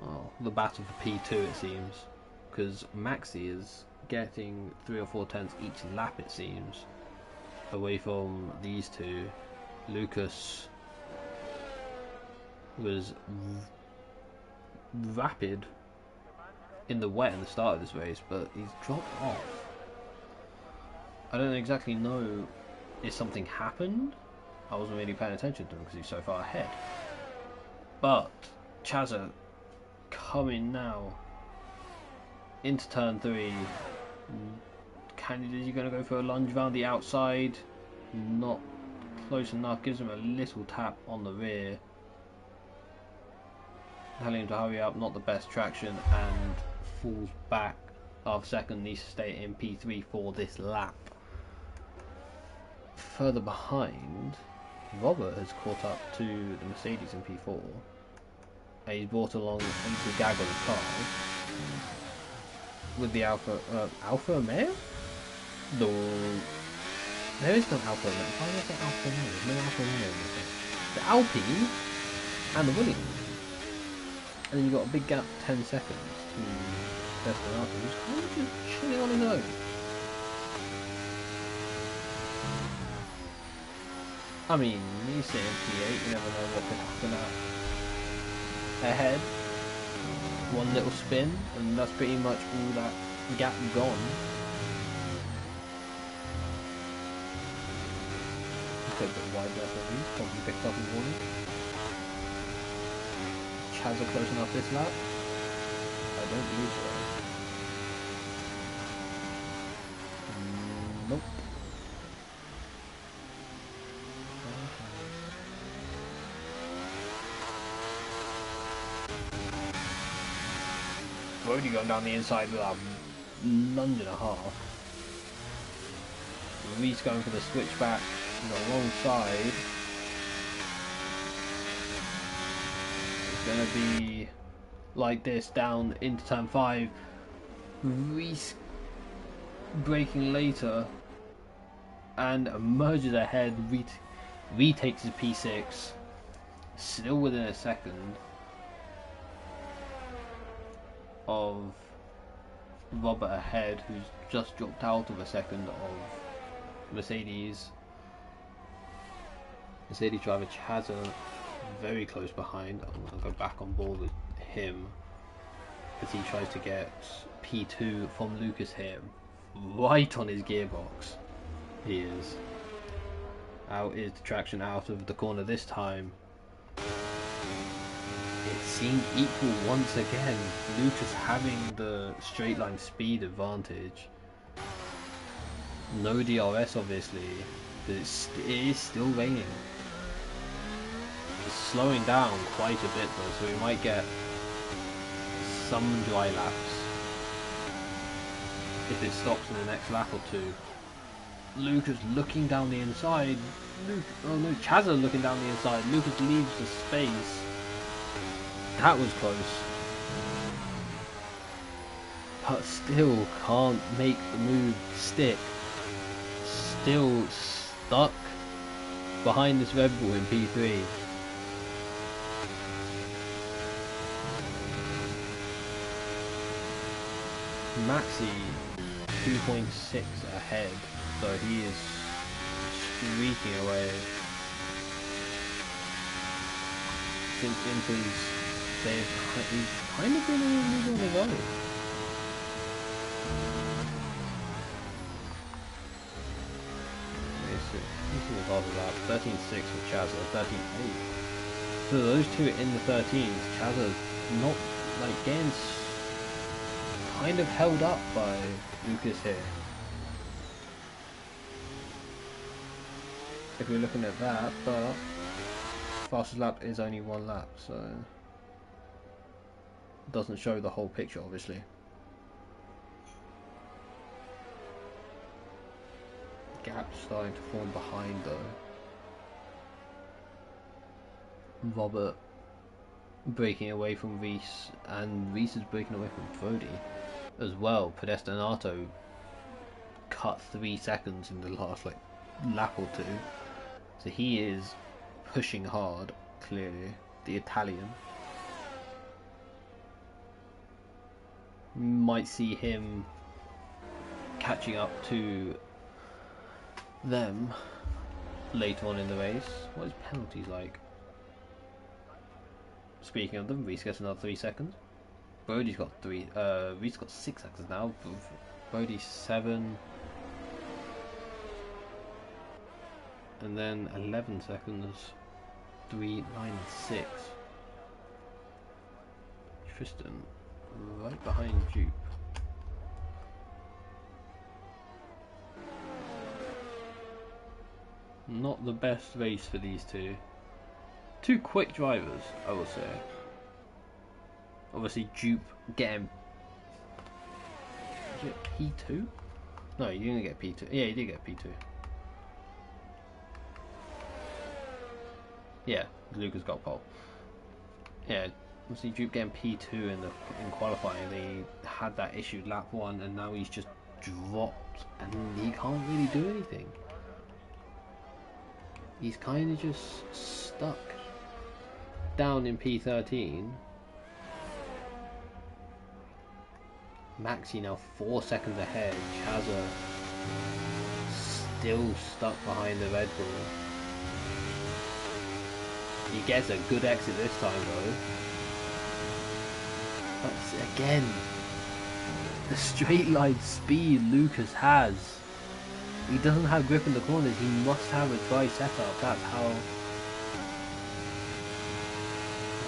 [SPEAKER 1] Oh, the battle for P2 it seems, because Maxi is getting 3 or 4 tenths each lap it seems, away from these two. Lucas was rapid in the wet in the start of this race, but he's dropped off. I don't exactly know if something happened. I wasn't really paying attention to him because he's so far ahead. But Chazza coming now into turn 3. Is he going to go for a lunge round the outside? Not close enough. Gives him a little tap on the rear, telling him to hurry up. Not the best traction, and falls back after second. Needs to stay in P3 for this lap. Further behind, Robert has caught up to the Mercedes in P4. And he's brought along a little gag on the car with the Alfa Romeo? No, there is no Alfa Romeo. Why did I say Alfa Romeo? There's no Alfa Romeo in this. The Alpine and the Williams. And then you've got a big gap, 10 seconds to Verstappen, who's kind of just chilling on his own. I mean, you sit in P8, you never know what could happen ahead. One little spin, and that's pretty much all that gap gone. Take a bit wide left of these, probably picked up in warning. Chazza close enough this lap? I don't believe so. Nope. Brody going down the inside with a lunge and a half. Reese going for the switchback on the wrong side. It's going to be like this down into turn 5. Reese braking later and emerges ahead. Retakes his P6, still within a second of Robert ahead, who's just dropped out of a second of Mercedes. Mercedes driver Chazza very close behind. I'm going to go back on board with him as he tries to get P2 from Lucas here, right on his gearbox. He is. Out is the traction out of the corner this time. It seemed equal once again. Lucas having the straight line speed advantage. No DRS obviously, but it is still raining. It's slowing down quite a bit though, so we might get some dry laps if it stops in the next lap or two. Lucas looking down the inside. Oh no, Chazza looking down the inside. Lucas leaves the space. That was close. But still can't make the move stick. Still stuck behind this Red Bull in P3. Maxi 2.6 ahead. So he is streaking away. Since Inter's, he's kind of been in the league on his own. This is above about 13.6 with Chazza, 13.8. So those two in the 13s, Chazza's not like getting kind of held up by Lucas here. If we're looking at that, but fastest lap is only 1 lap, so it doesn't show the whole picture obviously. Gap starting to form behind though. Robert breaking away from Reese, and Reese is breaking away from Brody as well. Pedestanato cut 3 seconds in the last like lap or two, so he is pushing hard. Clearly, the Italian. Might see him catching up to them later on in the race. What is penalties like? Speaking of them, Reese gets another 3 seconds. Brody's got 3. Reese got 6 seconds now. Brody 7, and then 11 seconds. 3, 9, 6. Tristan right behind Dupe. Not the best race for these two. Two quick drivers, I will say. Obviously, Dupe getting. Is it P2? No, you didn't get P2. Yeah, you did get P2. Yeah, Lucas got pole. Yeah, obviously Dupe getting P2 in qualifying. They had that issue lap 1, and now he's just dropped, and he can't really do anything. He's kind of just stuck down in P13. Maxi now 4 seconds ahead. Chazza still stuck behind the Red Bull. He gets a good exit this time though. But again, the straight line speed Lucas has. He doesn't have grip in the corners. He must have a dry setup. That's how.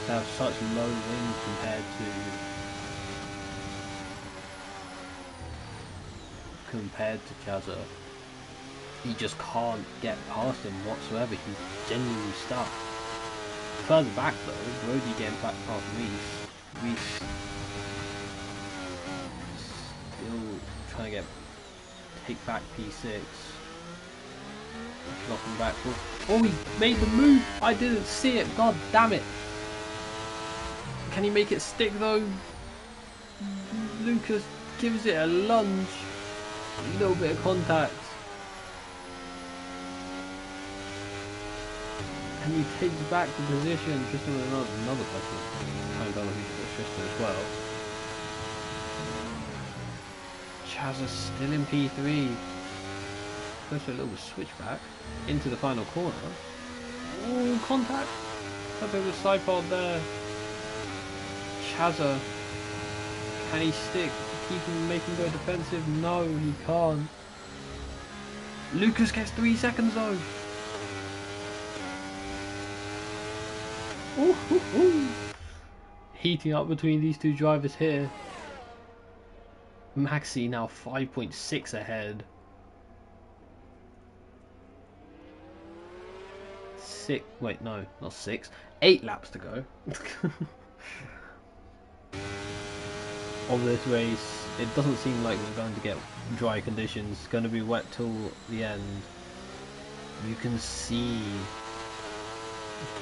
[SPEAKER 1] To have such low wind compared to Chazza. He just can't get past him whatsoever. He's genuinely stuck. Further back though, Brody getting back past Reese. Reese still trying to take back P6. Knocking back. Oh, he made the move! I didn't see it, god damn it! Can he make it stick though? Lucas gives it a lunge. A little bit of contact. And he takes back the position. Tristan with another question. I'm going to look Tristan as well. Chazza's still in P3. Goes for a little switchback into the final corner. Oh, contact. A bit of a side pod there. Chazza. Can he stick? Keep him, make him go defensive? No, he can't. Lucas gets 3 seconds though. Ooh, ooh, ooh. Heating up between these two drivers here. Maxi now 5.6 ahead. 6. Wait, no, not 6. 8 laps to go. Of this race, it doesn't seem like we're going to get dry conditions. It's going to be wet till the end. You can see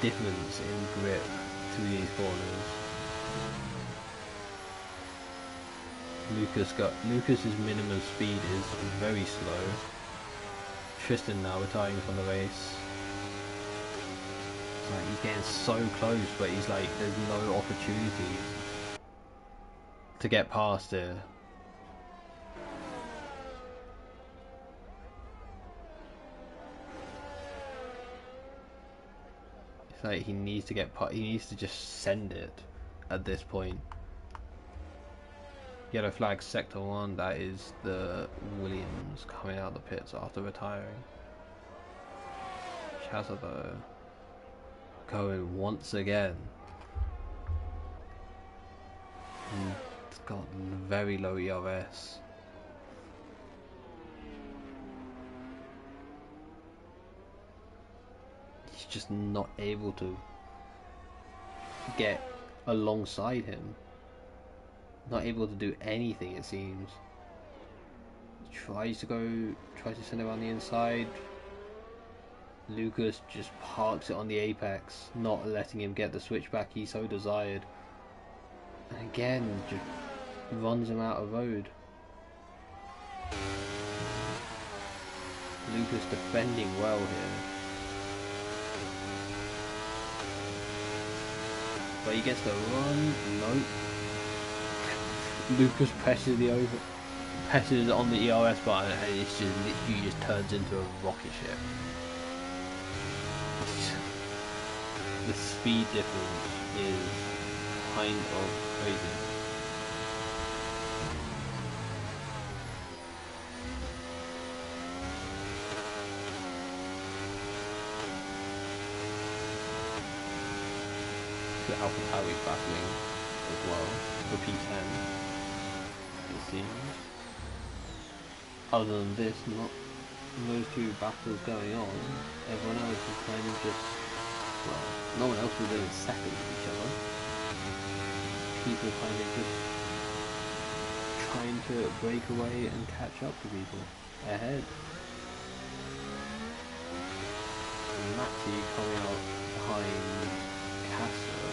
[SPEAKER 1] difference in grip through these corners. Lucas's minimum speed is very slow. Tristan now retiring from the race. It's like he's getting so close, but he's like there's no opportunity to get past it. It's like he needs to get he needs to just send it at this point. Yellow flag sector 1, that is the Williams coming out of the pits after retiring. Chazza though going once again. It's got very low ERS. He's just not able to get alongside him. Not able to do anything, it seems. Tries to send it around the inside. Lucas just parks it on the apex, not letting him get the switchback he so desired. And again, just runs him out of road. Lucas defending well here. But he gets the run. Nope. Lucas presses on the ERS button and it's just literally just turns into a rocket ship. The speed difference is kind of crazy. The Alpha Tauri battling as well for P10. It seems. Other than this, not those two battles going on, everyone else is kind of just, well, no one else was in second with each other. People kind of just trying to break away and catch up to people ahead. And Maxi coming out behind Casser.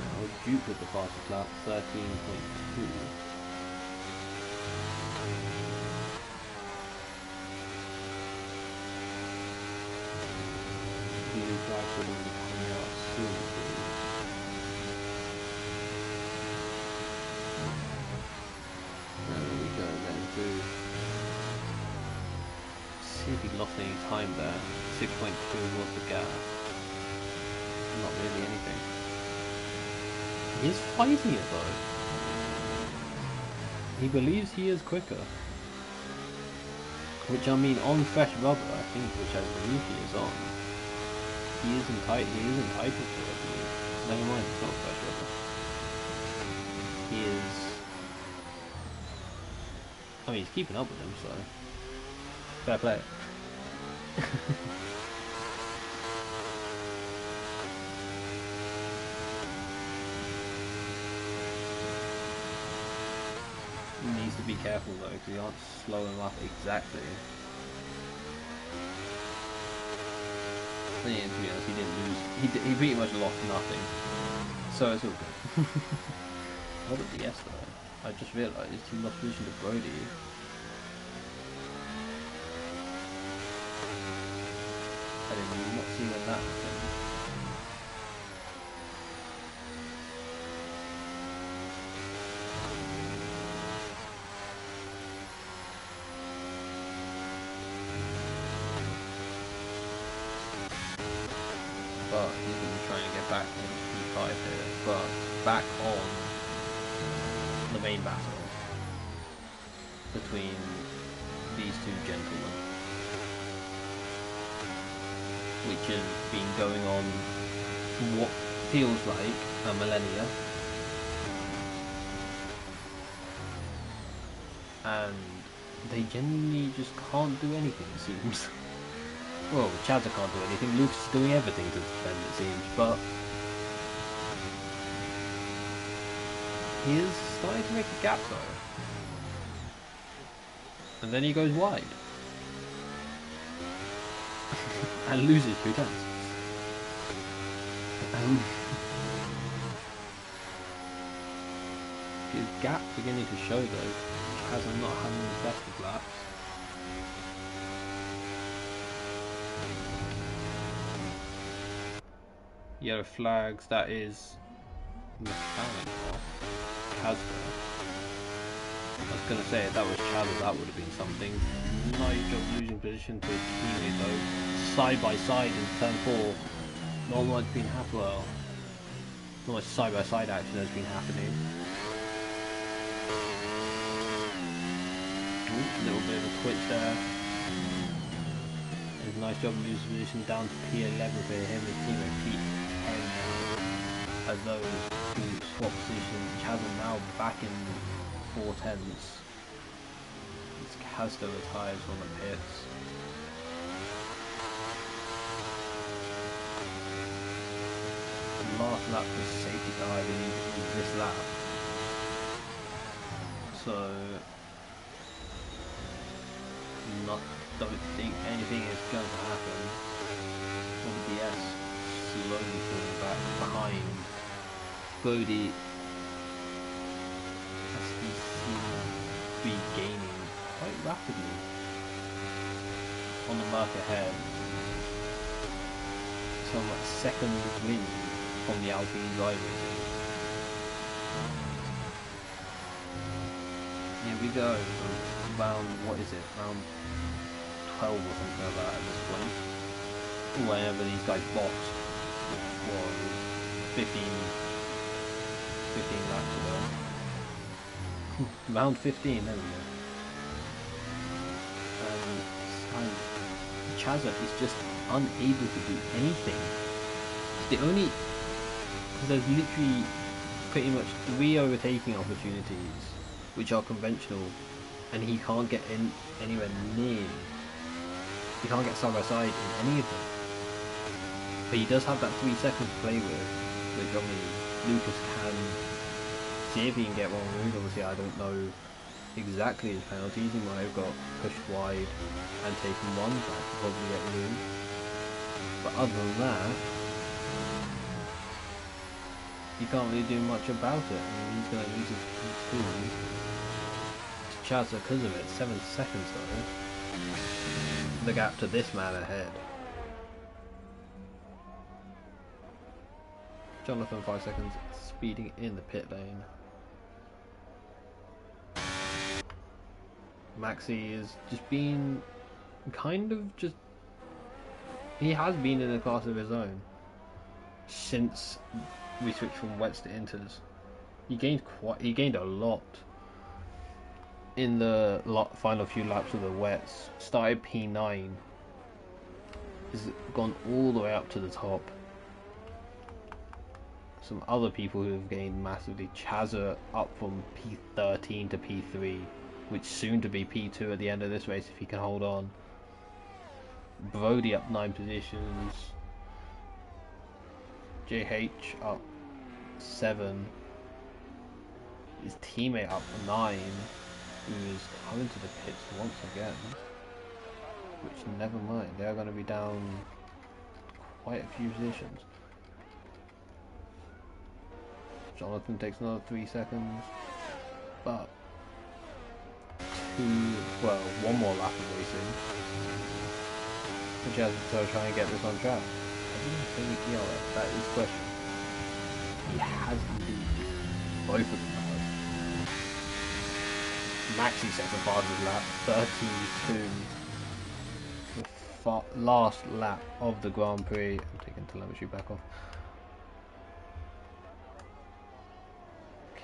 [SPEAKER 1] Now Duke with the fastest lap, 13.2. Blue flags will be coming out soon. There we go then through. See if he lost any time there. 6.2 was the gap. Not really anything. He is fighting it though. He believes he is quicker. Which I mean on fresh rubber, I think, which I believe he is on. He is entitled to it, I believe. Never mind, it's not fresh rubber. He is... I mean, he's keeping up with him, so... fair play. He needs to be careful though, because he can't slow him up exactly. And yeah, to be honest, he didn't lose. He pretty much lost nothing. So it's all good. What a DS though. I just realised he lost position to Brody. I did not see when that happened. But he's going to be trying to get back into P5 here, but back on the main battle between these two gentlemen, which has been going on for what feels like a millennia, and they genuinely just can't do anything, it seems. Well, Chadza can't do anything, Lucas is doing everything to defend, it seems, but he is starting to make a gap though. And then he goes wide. And loses 2 tenths. His gap beginning to show though. Chadza not having the best of laps. Yellow flags, that is McLaren off. Casper. I was going to say if that was Chadza, that would have been something. Nice job losing position to his teammate though. Side by side in turn 4. not much been happening. Well, not much side by side action has been happening. Ooh, little bit of a twitch there. It's a nice job of losing position down to P11 for him. His teammate P10 now. As those who swap positions, Chasm now back in 4/10s. As Kazda retires from the pits. Last lap for safety car, I believe, is this lap. So, don't think anything is going to happen. OBS slowly falling back behind. Bodie has been regaining quite rapidly on the mark ahead. Some second win from the Alpine drivers. Here we go. Round, what is it? Round 12 or something like that at this point. Whenever these guys boxed, was 15 laps ago. Round 15, there we go. Chaza is just unable to do anything. The only, because there's literally pretty much 3 overtaking opportunities which are conventional, and he can't get in anywhere near. He can't get side by side in any of them. But he does have that 3 seconds to play with, which obviously Lucas can see if he can get one removed. Obviously I don't know exactly his penalties. He might have got pushed wide and taken one, that could probably get removed. But other than that, you can't really do much about it. I mean, he's going to lose his P2 to Chazza because of it. 7 seconds though. The gap to this man ahead. Jonathan 5 seconds speeding in the pit lane. Maxi has just been kind of just, he has been in a class of his own since we switched from wets to inters. He gained a lot in the final few laps of the wets. Started P9, has gone all the way up to the top. Some other people who have gained massively. Chazza up from P13 to P3, which soon to be P2 at the end of this race if he can hold on. Brody up 9 positions. JH up 7. His teammate up 9, who is coming to the pits once again. Which, never mind, they are going to be down quite a few positions. Jonathan takes another 3 seconds, but one more lap of racing. Which has to try and get this on track. I didn't think that is question. He has indeed. Both of them have. Maxi sets the fastest lap, 32. The last lap of the Grand Prix. I'm taking telemetry back off.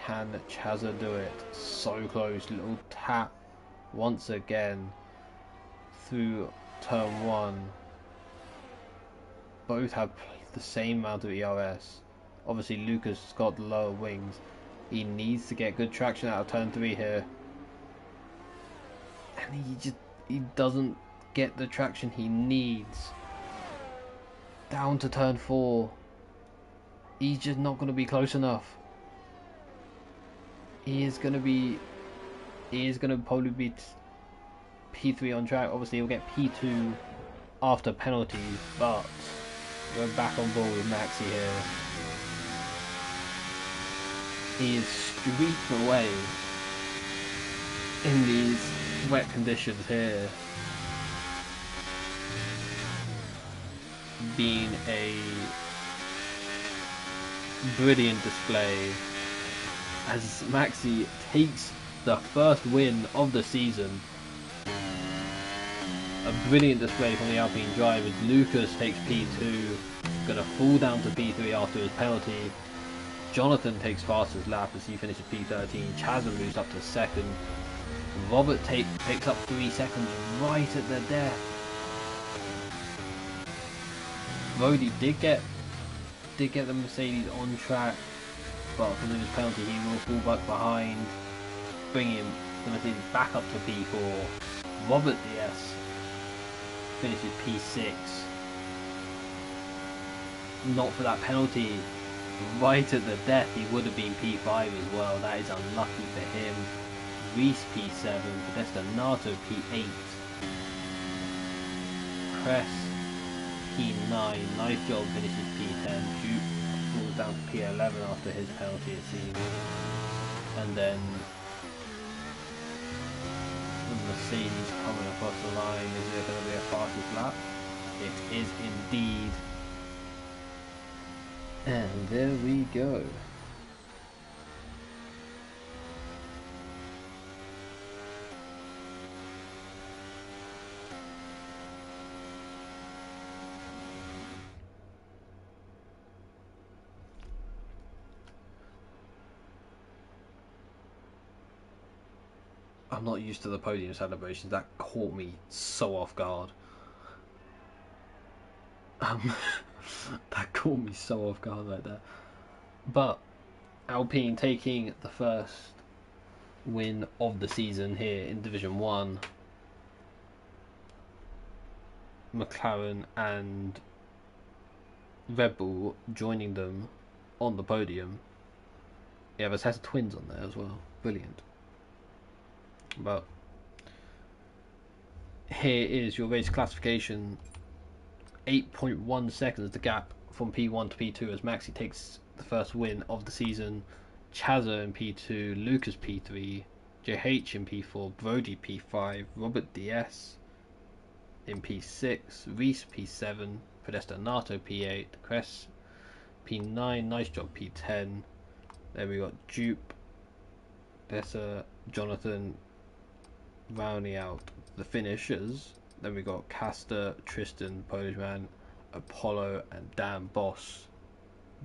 [SPEAKER 1] Can Chazza do it? So close. Little tap once again through turn 1. Both have the same amount of ERS. Obviously Lucas has got the lower wings. He needs to get good traction out of turn 3 here. And he doesn't get the traction he needs. Down to turn 4. He's just not going to be close enough. He is going to probably be P3 on track. Obviously he'll get P2 after penalties, but we're back on board with Maxi here. He is streaking away in these wet conditions here. Being a brilliant display as Maxi takes the first win of the season. A brilliant display from the Alpine drivers. Lucas takes P2, Gonna fall down to P3 after his penalty. Jonathan takes fastest lap as he finishes P13. Chasm moves up to second. Robert picks up 3 seconds right at the death. Brody did get the Mercedes on track, but because of his penalty he will fall back behind, bringing the Mercedes back up to P4. Robert DS finishes P6. Not for that penalty right at the death, he would have been P5 as well. That is unlucky for him. Reese P7, Podestanato P8, Cress P9, nice job, finishes P10. Duke falls down to P11 after his penalty, it seems. And then the Mercedes coming across the line. Is there going to be a fastest lap? It is indeed. And there we go. I'm not used to the podium celebrations. That caught me so off guard. That caught me so off guard right there. But Alpine taking the first win of the season here in Division 1. McLaren and Red Bull joining them on the podium. Yeah, there's has twins on there as well. Brilliant. But here is your race classification. 8.1 seconds the gap from P1 to P2 as Maxi takes the first win of the season. Chaza in P2, Lucas P3, JH in P4, Brody P5, Robert DS in P6, Reese P7, Podestanato P8, Cress P9, nice job P10. Then we got Dupe, Dessa, Jonathan rounding out the finishers. Then we got Castor, Tristan, Polishman, Apollo, and Dan Boss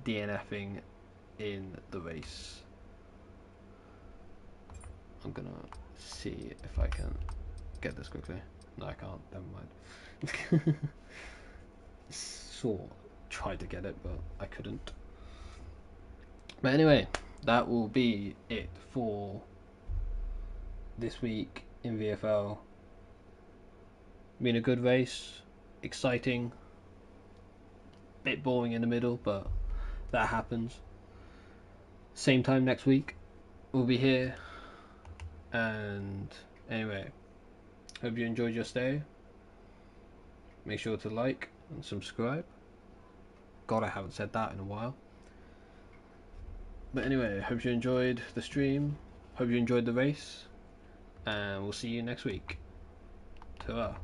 [SPEAKER 1] DNFing in the race. I'm gonna see if I can get this quickly. No, I can't. Never mind. Tried to get it, but I couldn't. But anyway, that will be it for this week in VFL. Been a good race, exciting, bit boring in the middle, but that happens. Same time next week, we'll be here. And anyway, hope you enjoyed your stay. Make sure to like and subscribe. God, I haven't said that in a while. But anyway, hope you enjoyed the stream. Hope you enjoyed the race. And we'll see you next week. Ta-ra.